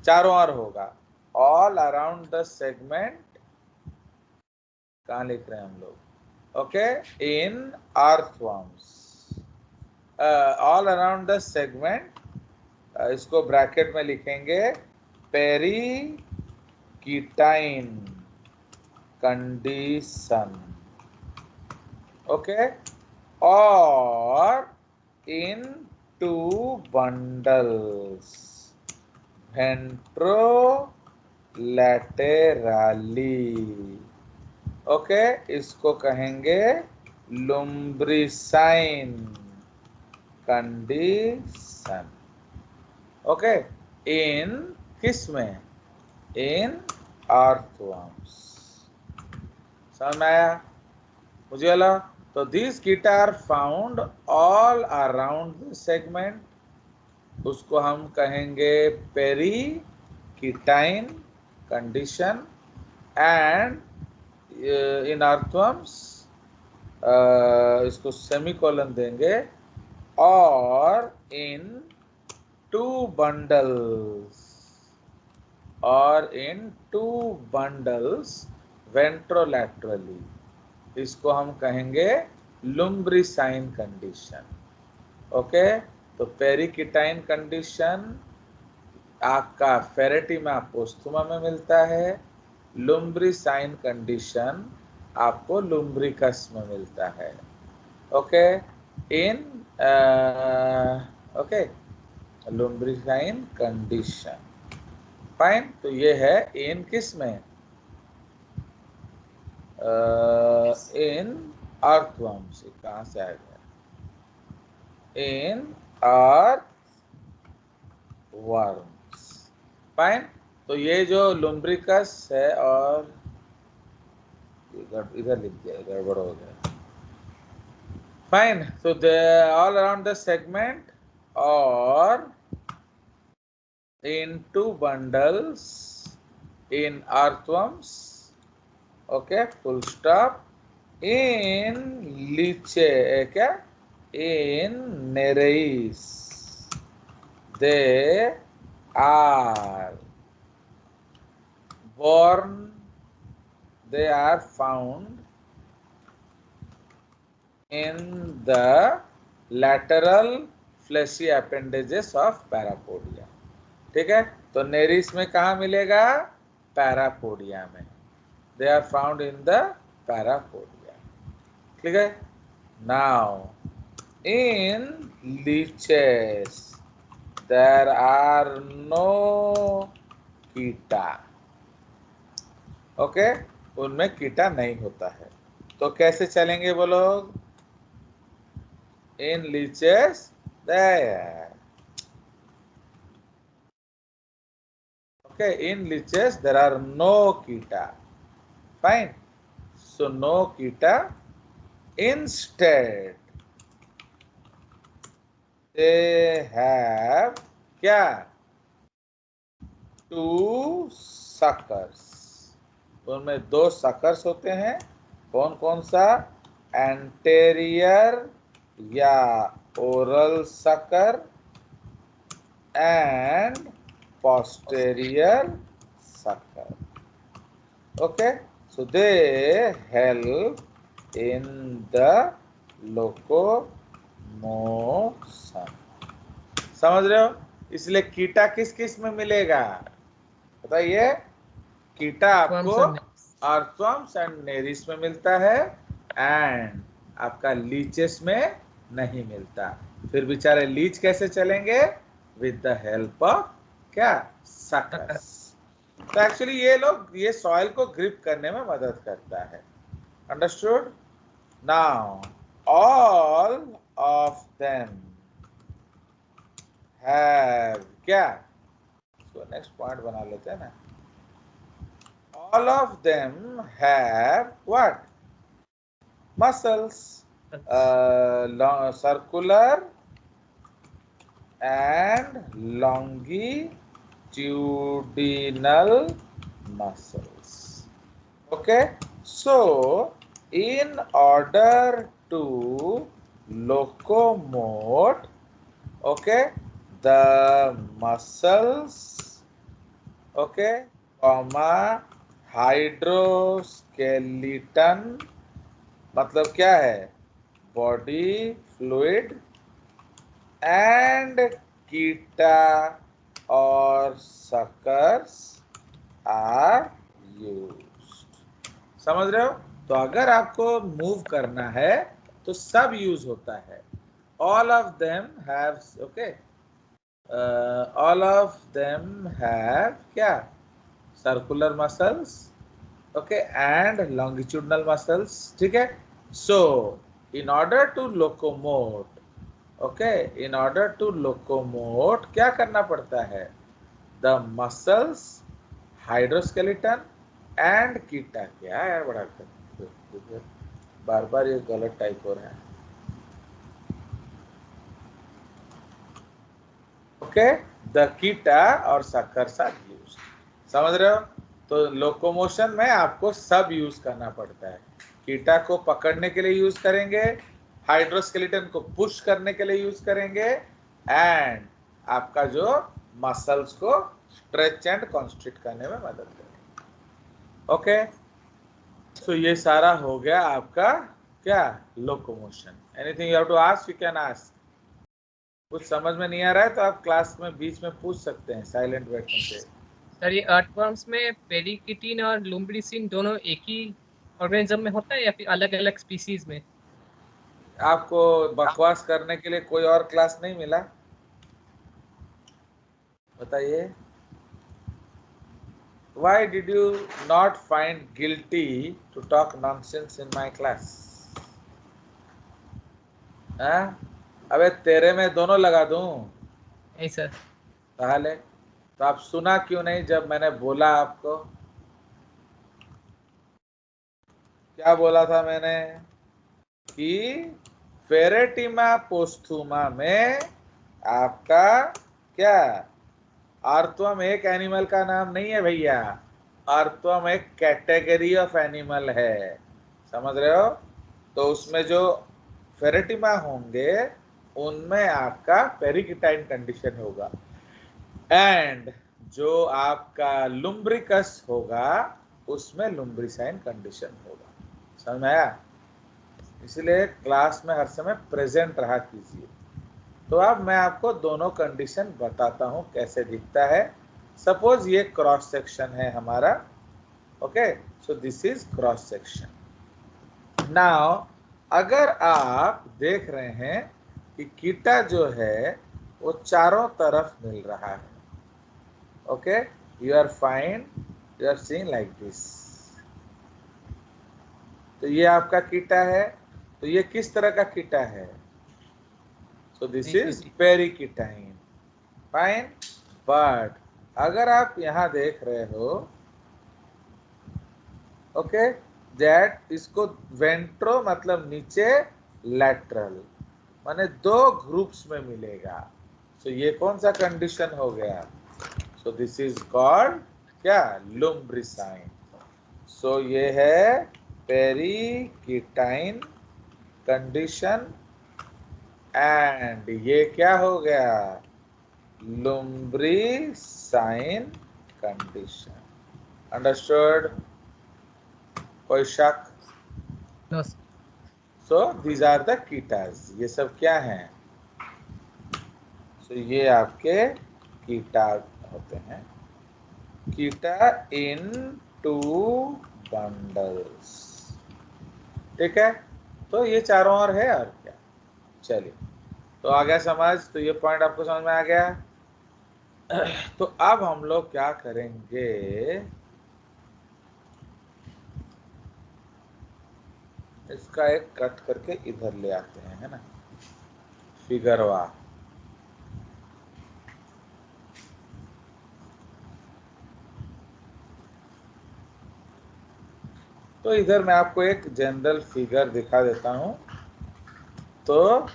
चारों ओर होगा, all around the segment, कहाँ लिख रहे हैं हम लोग, okay, in earthworms, all around the segment, इसको ब्रैकेट में लिखेंगे पेरिकीटाइन कंडीशन, ओके, और इन 2 bundles ventrolaterally, ओके, इसको कहेंगे लुम्ब्रिसाइन कंडीशन, ओके, इन किस में, इन अर्थवर्म्स। समझ में आया मुझे वाला? तो this chaeta are found all around the segment, उसको हम कहेंगे perichaetine condition, and in earthworms इसको सेमीकोलन देंगे, और इन 2 bundles ventrolaterally, इसको हम कहेंगे लुम्ब्रिसाइन कंडीशन, ओके। तो पेरिकीटाइन कंडीशन आपका फेरेटिमा पोस्थुमा में मिलता है, लुम्ब्रिसाइन कंडीशन आपको लुम्ब्रिकस में मिलता है, okay, in okay, lumbricine condition, fine. तो ये है इन किस में, इन अर्थवर्म्स, कहाँ से आएगा, इन अर्थवर्म्स, फाइन। तो ये जो लुम्ब्रिकस है, और इधर लिख दिया, गड़बड़ हो गया, फाइन। तो they all around the segment और in 2 bundles in earthworms, okay, full stop, in liche, क्या, in nereis, they are born, they are found in the lateral fleshy appendages of parapodia, ठीक है। तो नेरिस में कहा मिलेगा, parapodia में, they are found in the parapodia, ठीक है। Now in leeches there are no chaeta, okay, उनमें कीटा नहीं होता है। तो कैसे चलेंगे वो लोग, in leeches there, okay, in leeches there are no chaeta, fine, so no chaeta, instead they have क्या, 2 suckers, उनमें 2 suckers होते हैं, कौन कौन सा, एंटेरियर या oral sucker and posterior sucker, okay, so they help in the locomotion, समझ रहे हो? इसलिए कीटा किस किस में मिलेगा बताइए, कीटा आपको अर्थवर्म्स एंड नेरिस में मिलता है, एंड आपका लीचेस में नहीं मिलता। फिर बेचारे लीच कैसे चलेंगे, विद द हेल्प ऑफ क्या, सकर्स। तो एक्चुअली ये लोग ये सॉइल को ग्रिप करने में मदद करता है, understood? Now, all of them have क्या? So next point बना लेते हैं ना. All of them have what? Muscles. Circular and longitudinal muscles. Okay, so in order to locomote, okay, the muscles, okay, comma hydroskeleton मतलब क्या है? Body fluid and कीटा और suckers are used. समझ रहे हो? तो अगर आपको मूव करना है तो सब यूज होता है. All of them have, okay, all of them have क्या? Circular muscles, okay, and longitudinal muscles. ठीक है. So in order to locomote, okay, in order to locomote क्या करना पड़ता है? The muscles, hydroskeleton and chaeta. क्या यार बड़ा बार बार ये गलत टाइप हो रहा है. ओके, द कीटा और सकर्स आर यूज्ड. समझ रहे हो? तो लोकोमोशन में आपको सब यूज करना पड़ता है. कीटा को पकड़ने के लिए यूज करेंगे, हाइड्रोस्केलेटन को पुश करने के लिए यूज करेंगे, एंड आपका जो मसल्स को स्ट्रेच एंड कॉन्स्ट्रिक्ट करने में मदद करेंगे. ओके, तो ये सारा हो गया आपका क्या? Locomotion. Anything you have to ask, you can ask. कुछ समझ में नहीं आ रहा है तो आप क्लास में बीच में पूछ सकते हैं साइलेंट बैठने से. सर ये अर्थवर्म्स में पेरिकिटिन और लुम्ब्रिसिन दोनों एक ही ऑर्गेनिज्म में होता है या फिर अलग अलग स्पीसीज में? आपको बकवास करने के लिए कोई और क्लास नहीं मिला? बताइए. Why did you not find guilty to talk nonsense in my class? हाँ? अबे तेरे में दोनों लगा दूं? नहीं सर. ताहले तो आप सुना क्यों नहीं जब मैंने बोला आपको? क्या बोला था मैंने? कि फेरेटिमा पोस्थुमा में आपका क्या? आर्थ्वम एक एनिमल का नाम नहीं है भैया. आर्थ्वम एक कैटेगरी ऑफ एनिमल है. समझ रहे हो? तो उसमें जो फेरेटिमा होंगे उनमें आपका पेरिकिटाइन कंडीशन होगा, एंड जो आपका लुम्ब्रिकस होगा उसमें लुम्ब्रिसाइन कंडीशन होगा. समझ में आया? इसलिए क्लास में हर समय प्रेजेंट रहा कीजिए. तो अब मैं आपको दोनों कंडीशन बताता हूं कैसे दिखता है. सपोज ये क्रॉस सेक्शन है हमारा. Okay, so this is cross section. Now अगर आप देख रहे हैं कि कीटा जो है वो चारों तरफ मिल रहा है. Okay, you are fine, you are seeing like this. तो ये आपका कीटा है. तो ये किस तरह का कीटा है? So this is perikitain. Fine. But अगर आप यहाँ देख रहे हो, ओके, दैट इसको वेंट्रो मतलब नीचे, लैटरल माने दो ग्रुप्स में मिलेगा. सो ये कौन सा कंडीशन हो गया? सो दिस इज कॉल्ड क्या? लुम्ब्रिसाइन. सो ये है पेरिकिटाइन कंडीशन, एंड ये क्या हो गया? Lumbricine condition. अंडरस्टूड? कोई शक? No. So these are the chaetas. ये सब क्या हैं? सो ये आपके कीटा होते हैं. कीटा इन 2 बंडल्स. ठीक है. तो ये चारों और है और क्या. चलिए, तो आ गया समझ. तो ये पॉइंट आपको समझ में आ गया. तो अब हम लोग क्या करेंगे, इसको उसका एक कट करके इधर ले आते हैं, है ना, फिगरवा। तो इधर मैं आपको एक जनरल फिगर दिखा देता हूं। तो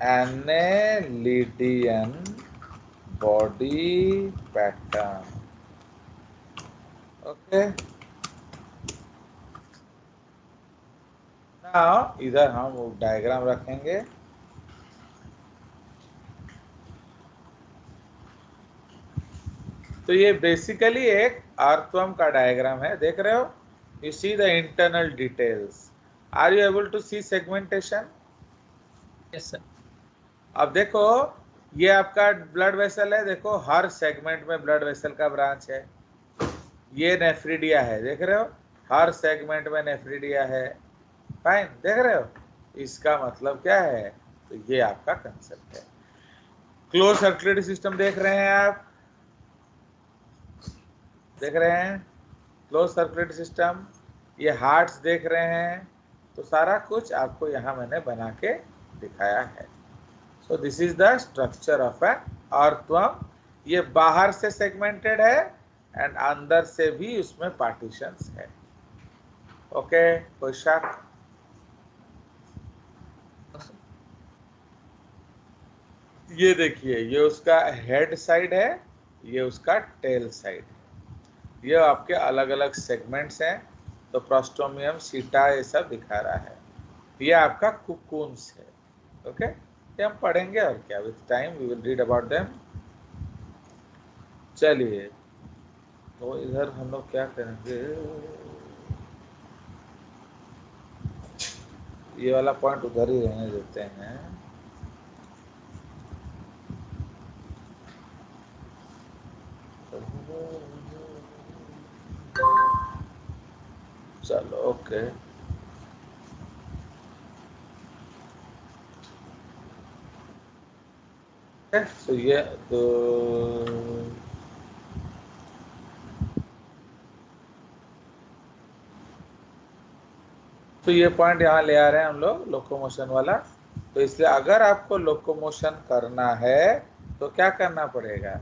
एनेलिडियन बॉडी पैटर्न, ओके। नाउ इधर हम वो डायग्राम रखेंगे। तो ये बेसिकली एक अर्थवर्म का डायग्राम है, देख रहे हो। You see the internal details. Are you able to see segmentation? Yes sir. अब देखो, ये आपका ब्लड वेसल है, देखो हर सेगमेंट में ब्लड वेसल का ब्रांच है। ये नेफ्रिडिया है, देख रहे हो, हर सेगमेंट में नेफ्रिडिया है। फाइन, देख रहे हो। इसका मतलब क्या है? तो ये आपका कंसेप्ट है। क्लोज सर्कुलेटरी सिस्टम देख रहे हैं आप, देख रहे हैं क्लोज सर्कुलेटरी सिस्टम। ये हार्ट्स देख रहे हैं। तो सारा कुछ आपको यहाँ मैंने बना के दिखाया है। So this is the structure of an earthworm. ये बाहर से सेगमेंटेड है एंड अंदर से भी उसमें पार्टीशंस है। ओके, कोई शक? ये देखिए, ये उसका हेड साइड है, ये उसका टेल साइड है। ये आपके अलग अलग सेगमेंट्स हैं। तो प्रोस्टोमियम, सीटा, ये सब दिखा रहा है। ये आपका कुकून्स है। ओके, ये हम पढ़ेंगे और क्या, with time we will read about them. चलिए, तो इधर हम लोग क्या करेंगे, ये वाला पॉइंट उधर ही रहने देते हैं। चलो, ओके। तो ये तो ये पॉइंट यहाँ ले आ रहे हैं हम लोग, लोकोमोशन वाला। तो इसलिए अगर आपको लोकोमोशन करना है तो क्या करना पड़ेगा?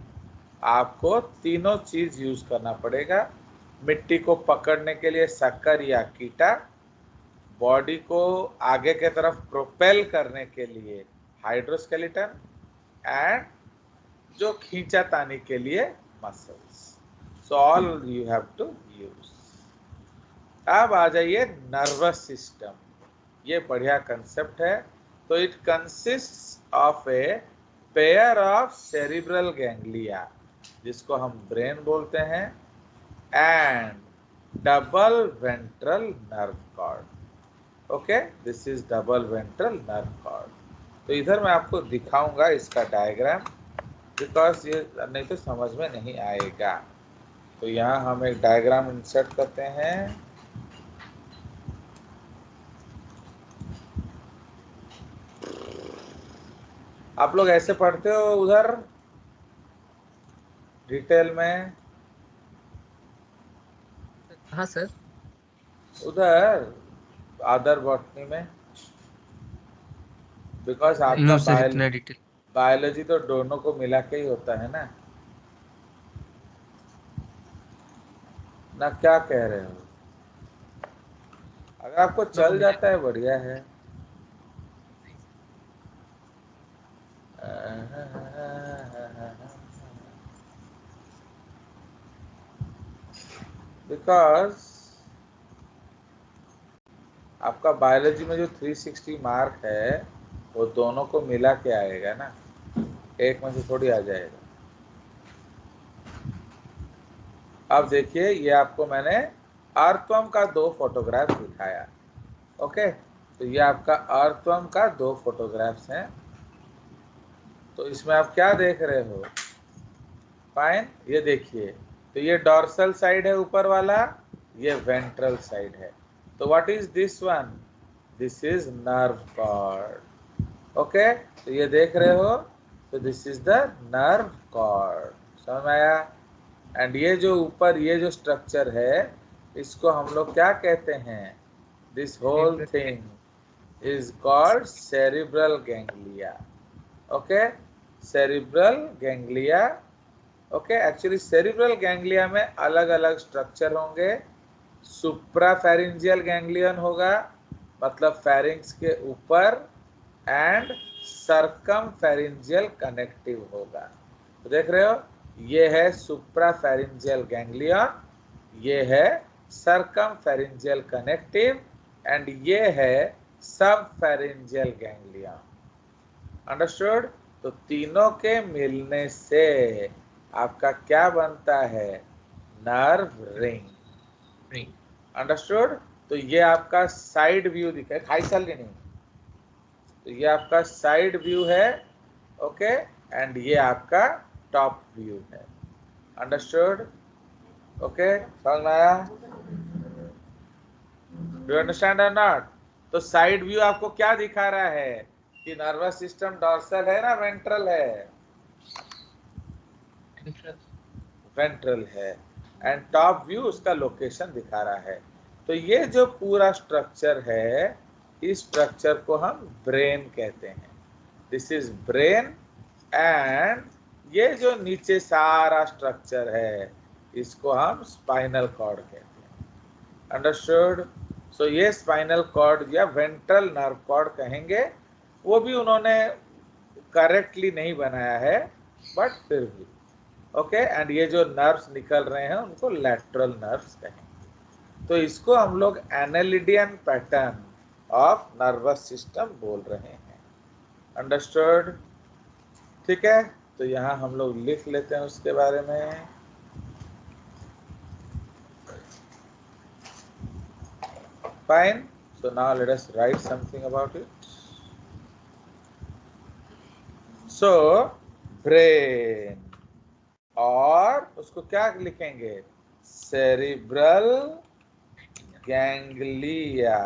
आपको तीनों चीज यूज करना पड़ेगा। मिट्टी को पकड़ने के लिए सक्कर या कीटा, बॉडी को आगे के तरफ प्रोपेल करने के लिए हाइड्रोस्केलेटन, एंड जो खींचातानी के लिए muscles. So all you have to use. अब आ जाइए नर्वस सिस्टम। ये बढ़िया कंसेप्ट है। तो it consist of a pair of cerebral ganglia, जिसको हम ब्रेन बोलते हैं, and double ventral nerve cord. Okay, this is double ventral nerve cord. तो इधर मैं आपको दिखाऊंगा इसका डायग्राम, बिकॉज ये नहीं तो समझ में नहीं आएगा। तो यहाँ हम एक डायग्राम इंसर्ट करते हैं। आप लोग ऐसे पढ़ते हो उधर डिटेल में? हाँ सर। उधर अदर बॉटनी में? बिकॉज आपका नो सर, इतना डिटेल। बायोलॉजी तो दोनों को मिला के ही होता है ना। ना क्या कह रहे हो? अगर आपको चल जाता है बढ़िया है। बिकॉज आपका बायोलॉजी में जो 360 मार्क है वो दोनों को मिला के आएगा ना, एक में से थोड़ी आ जाएगा। अब देखिए, ये आपको मैंने अर्थवर्म का 2 फोटोग्राफ दिखाया। ओके, तो ये आपका अर्थवर्म का 2 फोटोग्राफ्स हैं। तो इसमें आप क्या देख रहे हो? फाइन, ये देखिए, तो ये डॉर्सल साइड है ऊपर वाला, ये वेंट्रल साइड है। तो what is this one? This is nerve cord. Okay, तो ये देख रहे हो, तो this is the nerve cord. समझ में आया? एंड ये जो ऊपर ये जो स्ट्रक्चर है, इसको हम लोग क्या कहते हैं? This whole thing is called cerebral ganglia. Okay, cerebral ganglia. Okay, actually cerebral ganglia में अलग अलग स्ट्रक्चर होंगे. सुप्राफेरिंजियल गैंग्लियन होगा, मतलब फेरिंग्स के ऊपर, एंड सर्कमफेरिंजियल कनेक्टिव होगा. तो देख रहे हो, ये है सुप्राफेरिंजियल गैंग्लियन, ये है सर्कमफेरिंजियल कनेक्टिव, एंड ये है सबफेरिंजियल गैंग्लियन. अंडरस्टूड? तो तीनों के मिलने से आपका क्या बनता है? Nerve ring. अंडरस्टूड? तो ये आपका साइड व्यू दिखा है, खाई साल नहीं. तो ये आपका साइड व्यू है. ओके, एंड ये आपका टॉप व्यू है. अंडरस्टूड? ओके, समझ में आया? डू यू अंडरस्टैंड और नॉट? तो साइड व्यू आपको क्या दिखा रहा है कि नर्वस सिस्टम डॉर्सल है ना वेंट्रल है? वेंट्रल है. एंड टॉप व्यू उसका लोकेशन दिखा रहा है. तो ये जो पूरा स्ट्रक्चर है, इस स्ट्रक्चर को हम ब्रेन कहते हैं. This is brain. एंड ये जो नीचे सारा स्ट्रक्चर है, इसको हम स्पाइनल कॉर्ड कहते हैं. अंडरस्टूड? सो ये स्पाइनल कॉर्ड या वेंट्रल नर्व कॉर्ड कहेंगे. वो भी उन्होंने करेक्टली नहीं बनाया है, बट फिर भी ओके. एंड ये जो नर्व्स निकल रहे हैं उनको लैटरल नर्व्स कहेंगे. तो इसको हम लोग एनालिडियन पैटर्न ऑफ नर्वस सिस्टम बोल रहे हैं. अंडरस्टूड? ठीक है, तो यहाँ हम लोग लिख लेते हैं उसके बारे में. Fine. So now let us write something about it. So brain, और उसको क्या लिखेंगे? Cerebral ganglia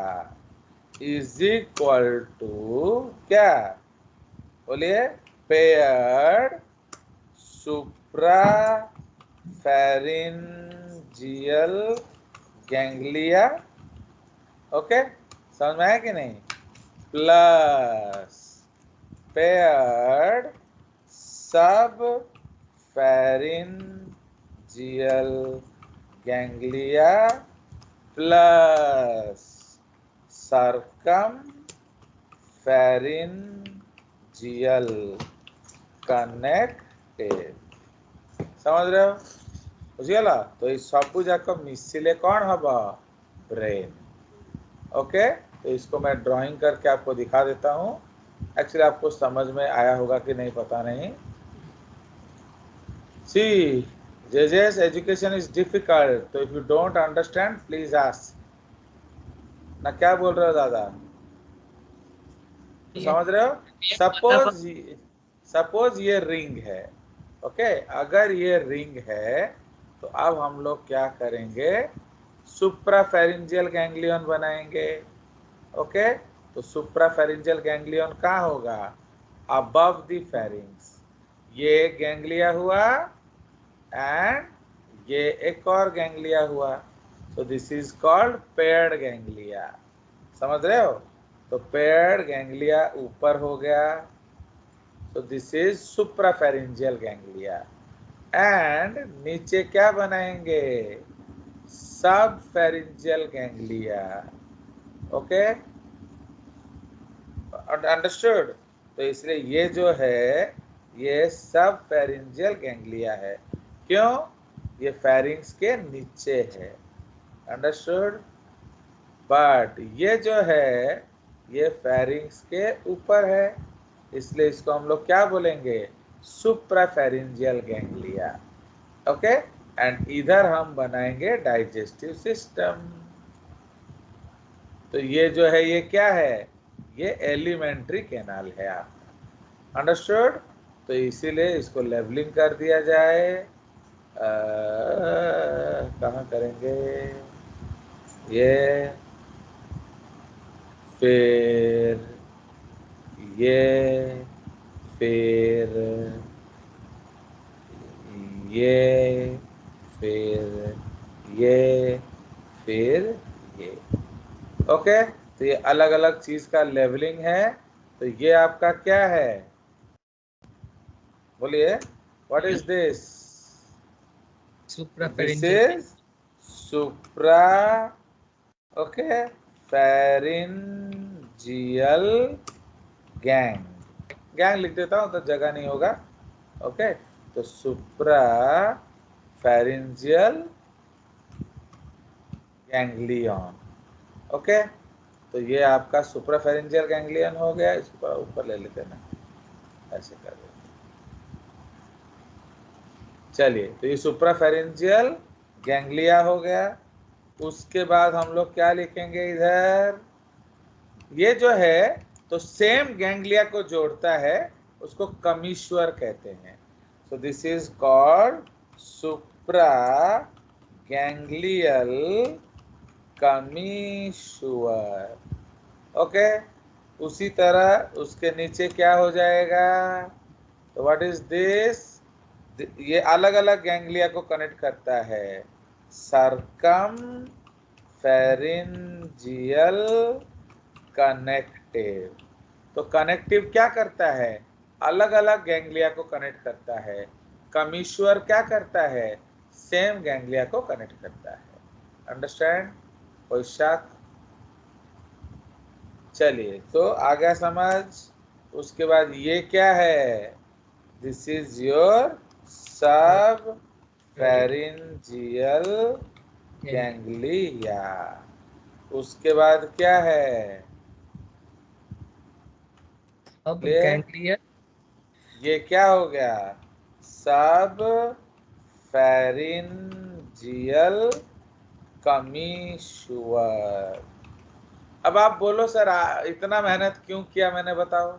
is equal to क्या? बोलिए. Paired सुप्राफेरिंजियल ganglia. ओके, समझ में आया कि नहीं? प्लस पेयर्ड सब pharyngeal ganglia plus circum pharyngeal connected. समझ रहे हो? बुझीगला? तो ये सब जाक मिसिले कौन हबा? ब्रेन. ओके, तो इसको मैं ड्राइंग करके आपको दिखा देता हूँ. एक्चुअली आपको समझ में आया होगा कि नहीं पता नहीं. See, JJ's education is difficult. So if you don't understand, please ask. ना क्या बोल रहे हो दादा? समझ रहे हो? सपोज ये रिंग है. ओके, अगर ये रिंग है तो अब हम लोग क्या करेंगे? सुप्राफेरिंजियल गैंग्लियन बनाएंगे. ओके, तो सुप्राफेरिंजियल गैंग्लियन कहाँ होगा? Above the pharynx. ये गैंग्लिया हुआ एंड ये एक और गैंग्लिया हुआ. So this is called paired ganglia. समझ रहे हो? तो पेयर्ड गैंग्लिया ऊपर हो गया. So this is suprapharyngeal ganglia. And नीचे क्या बनाएंगे? सब फेरिंजियल गैंग्लिया. Okay, understood? तो इसलिए ये जो है ये सब फेरिंजियल गैंग्लिया है. क्यों? ये फेरिंग्स के नीचे है. अंडरस्टूड? बट ये जो है ये फेरिंग्स के ऊपर है, इसलिए इसको हम लोग क्या बोलेंगे? सुप्राफेरिंजियल गैंग्लिया. ओके, एंड इधर हम बनाएंगे डाइजेस्टिव सिस्टम. तो ये जो है ये क्या है? ये एलिमेंट्री कैनाल है आपका. अंडरस्टूड? तो इसीलिए इसको लेवलिंग कर दिया जाए. कहाँ करेंगे ये? फिर ये, फिर ये, फिर ये, फिर ये. ओके, तो तो ये अलग अलग चीज का लेवलिंग है। तो ये आपका क्या है, बोलिए, what is this? This suprapharyngeal is supra, okay, pharyngeal gang. Gang लिख देता हूं तो जगह नहीं होगा। ओके, तो सुप्रा फेरिंजियल गैंग्लियन। ओके, तो ये आपका सुप्राफेरेंजियल गैंग्लियन हो गया। इसको ऊपर ले लेते ना, ऐसे कर देते। चलिए, तो ये सुप्राफेरेंजियल गैंग्लिया हो गया। उसके बाद हम लोग क्या लिखेंगे इधर, ये जो है तो सेम गैंग्लिया को जोड़ता है, उसको कमीश्वर कहते हैं। So this is called supra ganglial commissure. Okay, उसी तरह उसके नीचे क्या हो जाएगा, तो व्हाट इज दिस, ये अलग अलग गैंग्लिया को कनेक्ट करता है, सरकम फेरिंजियल कनेक्टिव। तो कनेक्टिव क्या करता है, अलग अलग गैंग्लिया को कनेक्ट करता है। कमीश्वर क्या करता है, सेम गैंग्लिया को कनेक्ट करता है। अंडरस्टैंड, कोई शक? चलिए, तो आ गया समझ। उसके बाद ये क्या है, दिस इज योर सब फेरिंजियल गैंग्लिया। उसके बाद क्या है, अब ले, गैंग्लिया ये क्या हो गया, सब फेरिंजियल कमीश्वर। अब आप बोलो सर इतना मेहनत क्यों किया मैंने, बताओ।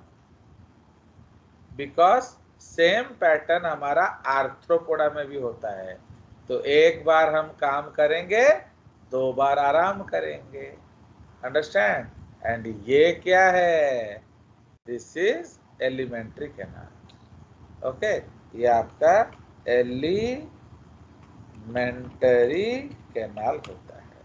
बिकॉज सेम पैटर्न हमारा आर्थ्रोपोडा में भी होता है। तो एक बार हम काम करेंगे, 2 बार आराम करेंगे। अंडरस्टैंड? एंड ये क्या है, this is alimentary canal. Okay, ये आपका एलिमेंटरी कैनाल होता है।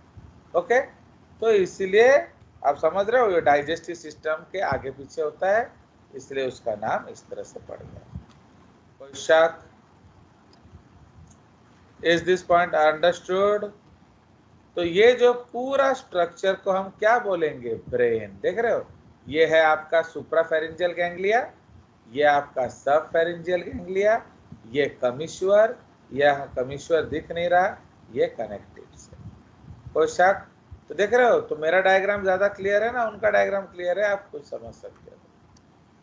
ओके, तो इसलिए आप समझ रहे हो, ये डाइजेस्टिव सिस्टम के आगे पीछे होता है, इसलिए उसका नाम इस तरह से पड़ गया। कोई शक? Is this point understood? तो ये जो पूरा स्ट्रक्चर को हम क्या बोलेंगे, ब्रेन। देख रहे हो, ये है आपका सुप्राफेरेंजियल गैंग्लिया, ये आपका सब फेरेंजियल गैंग्लिया, ये कमीश्वर, यह कमीश्वर दिख नहीं रहा, ये कनेक्टिव से। कोई शक? तो देख रहे हो, तो मेरा डायग्राम ज्यादा क्लियर है ना, उनका डायग्राम क्लियर है, आप कुछ समझ सकते हो।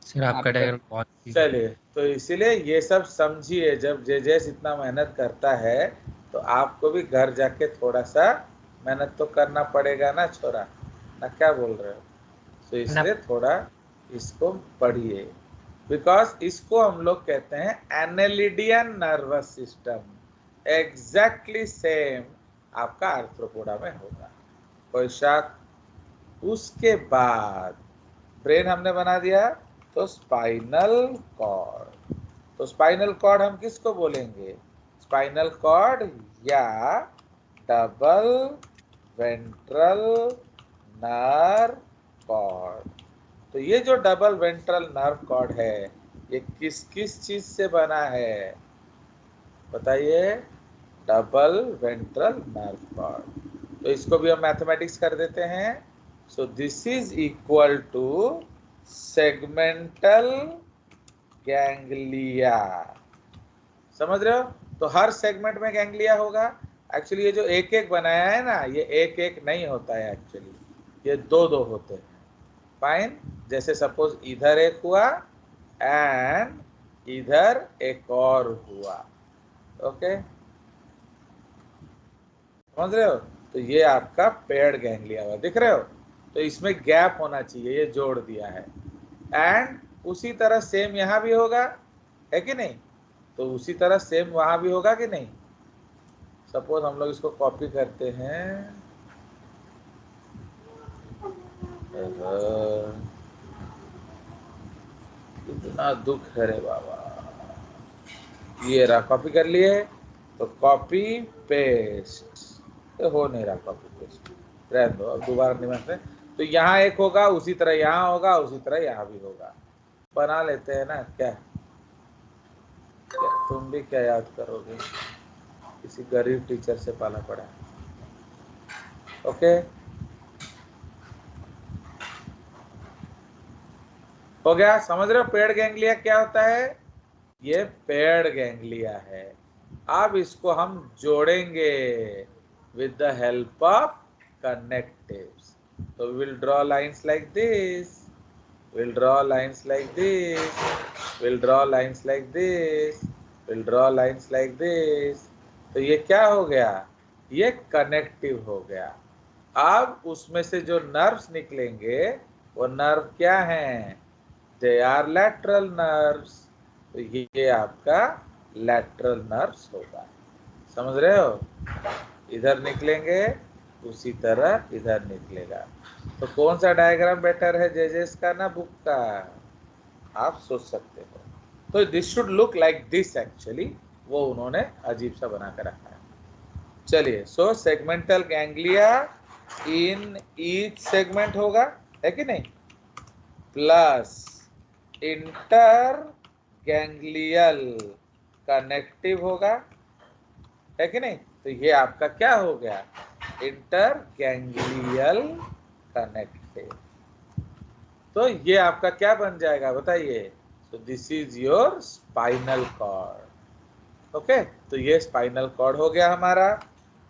सर आपका डायग्राम बहुत चलिए, तो इसीलिए ये सब समझिए, जब जेजेस इतना मेहनत करता है तो आपको भी घर जाके थोड़ा सा मेहनत तो करना पड़ेगा ना छोरा, ना क्या बोल रहे हो? तो इसलिए थोड़ा इसको पढ़िए, बिकॉज इसको हम लोग कहते हैं एनेलिडियन नर्वस सिस्टम। एग्जैक्टली सेम आपका आर्थ्रोपोडा में होगा। कोई शक? उसके बाद ब्रेन हमने बना दिया, तो स्पाइनल कॉर्ड। तो स्पाइनल कॉर्ड हम किसको बोलेंगे, स्पाइनल कॉर्ड या डबल वेंट्रल नर्व कॉर्ड। तो ये जो डबल वेंट्रल नर्व कॉर्ड है, ये किस किस चीज से बना है बताइए, डबल वेंट्रल नर्व कॉर्ड। तो इसको भी हम मैथमेटिक्स कर देते हैं। So this is equal to segmental ganglia. समझ रहे हो? तो हर सेगमेंट में गैंग्लिया होगा। एक्चुअली ये जो एक एक बनाया है ना, ये एक एक नहीं होता है, एक्चुअली ये दो दो होते हैं। फाइन, जैसे सपोज इधर एक हुआ एंड इधर एक और हुआ। ओके, समझ रहे हो? तो ये आपका पेयर्ड गैंग्लिया हुआ, दिख रहे हो? तो इसमें गैप होना चाहिए, ये जोड़ दिया है। एंड उसी तरह सेम यहाँ भी होगा, है कि नहीं? तो उसी तरह सेम वहां भी होगा कि नहीं? सपोज हम लोग इसको कॉपी करते हैं, इतना दुख है रे बाबा। ये रहा, कॉपी कर लिए, तो कॉपी पेस्ट तो हो नहीं रहा, कॉपी पेस्ट रहने दो, अब दोबारा निमंत्रण। तो यहाँ एक होगा, उसी तरह यहाँ होगा, उसी तरह यहाँ भी होगा। बना लेते हैं ना, क्या तुम भी क्या याद करोगे, किसी गरीब टीचर से पाला पड़ा। ओके, हो गया? समझ रहे हो पेड़ गैंग्लिया क्या होता है? ये पेड़ गैंग्लिया है। अब इसको हम जोड़ेंगे with the help of connectives. तो we will draw lines like this, we'll draw lines like this, we'll draw lines like this, we'll draw lines like this। तो ये क्या हो गया? ये कनेक्टिव हो गया। अब उसमें से जो नर्व्स निकलेंगे वो नर्व क्या हैं? They are lateral nerves. तो ये आपका लैटरल नर्व्स होगा। समझ रहे हो? इधर निकलेंगे, उसी तरह इधर निकलेगा। तो कौन सा डायग्राम बेटर है, जेजेस का ना बुक का? आप सोच सकते हो। तो this should look like this actually, वो उन्होंने अजीब सा बना कर रखा है। चलिए, so segmental ganglia in each segment होगा, है कि नहीं? प्लस इंटर गैंग्लियल कनेक्टिव होगा, है कि नहीं? तो ये आपका क्या हो गया? Inter ganglial connective. तो ये आपका क्या बन जाएगा बताइए? तो this is your spinal cord. Okay, तो ये स्पाइनल कॉर्ड हो गया हमारा।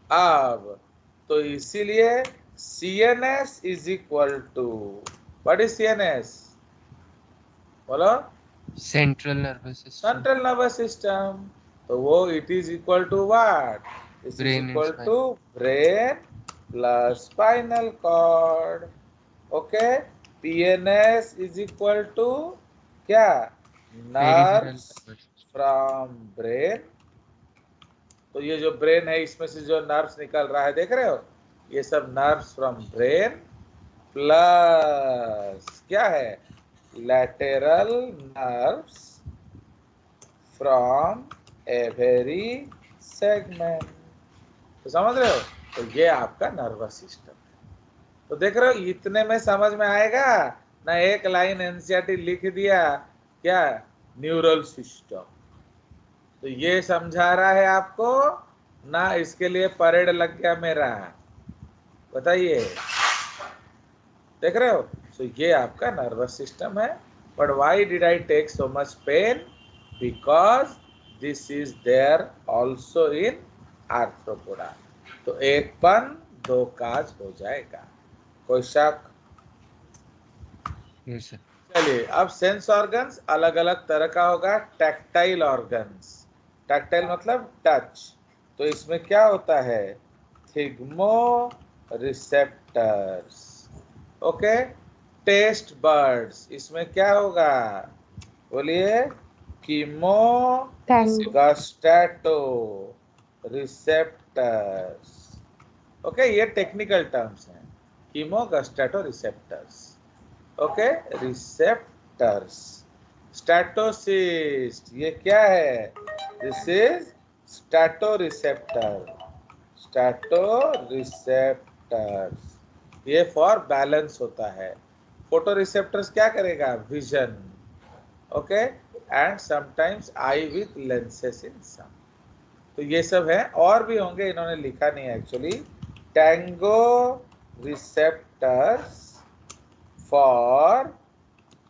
अब तो इसीलिए CNS is equal to, what is CNS? बोलो। Central nervous system, central nervous system. तो वो it is equal to what? It is Brain and equal spine. To brain plus spinal cord. Okay, PNS is equal to क्या? Peripheral nerves from brain. तो ये जो brain है, इसमें से जो नर्व्स निकल रहा है, देख रहे हो? ये सब नर्व्स फ्रॉम ब्रेन प्लस क्या है? लैटेरल नर्व्स फ्रॉम एवरी सेगमेंट। तो समझ रहे हो? तो ये आपका नर्वस सिस्टम है। तो देख रहे हो, इतने में समझ में आएगा ना? एक लाइन एनसीईआरटी लिख दिया क्या? Neural system. तो ये समझा रहा है आपको ना? इसके लिए परेड लग गया मेरा? बताइए, देख रहे हो? तो ये आपका नर्वस सिस्टम है। But why did I take so much pain? Because this is there also in Arthropoda. तो एक पन दो काज हो जाएगा। कोई शक? Yes, sir. चलिए, अब सेंस ऑर्गन्स अलग अलग तरह का होगा। टैक्टाइल ऑर्गन्स, टैक्टाइल मतलब टच। तो इसमें क्या होता है? Thigmoreceptors. Okay, taste buds, इसमें क्या होगा? बोलिए। कीमो टैंगो गस्टैटो रिसेप्टर्स। ओके, ये टेक्निकल टर्म्स हैं। Chemo gustato receptors. Okay, receptors. Statocyst, ये क्या है? This is stato receptor. Stato receptors, ये फॉर बैलेंस होता है। फोटो रिसेप्टर्स क्या करेगा? Vision. Okay, and sometimes eye with lenses in some. तो ये सब है, और भी होंगे, इन्होंने लिखा नहीं है actually. Tango receptors for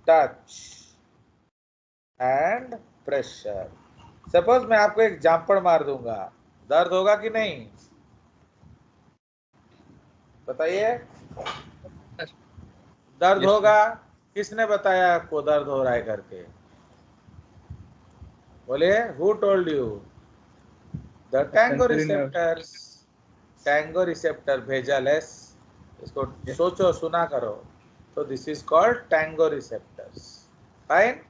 touch and pressure. Suppose मैं आपको एक जामपड़ मार दूंगा, दर्द होगा कि नहीं? बताइए। दर्द Yes, होगा। किसने बताया आपको दर्द हो रहा है करके? बोलिए, who told you? The tango receptors. Tango receptor भेजा लेस, इसको सोचो, सुना करो। तो this is called tango receptors. Fine.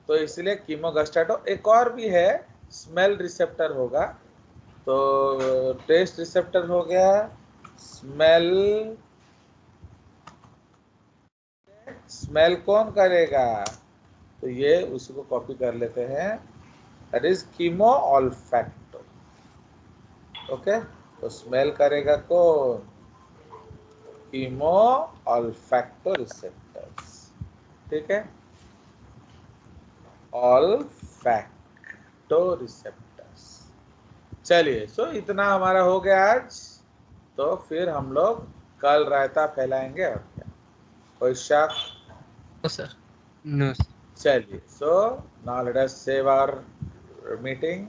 तो इसलिए कीमोगस्टाटो। एक और भी है, स्मेल रिसेप्टर होगा। तो टेस्ट रिसेप्टर हो गया, स्मेल। स्मेल कौन करेगा? तो ये उसी को कॉपी कर लेते हैं, दैट इज कीमो ऑल्फैक्टो। ओके, तो स्मेल करेगा कौन? कीमो ऑल्फैक्टो रिसेप्टर्स, ठीक है, ऑल्फैक्टो रिसेप्टर्स। चलिए, सो इतना हमारा हो गया आज। तो फिर हम लोग कल रायता फैलाएंगे और क्या, कोई शक? तो सर No, sir. चलिए, so now let us save our meeting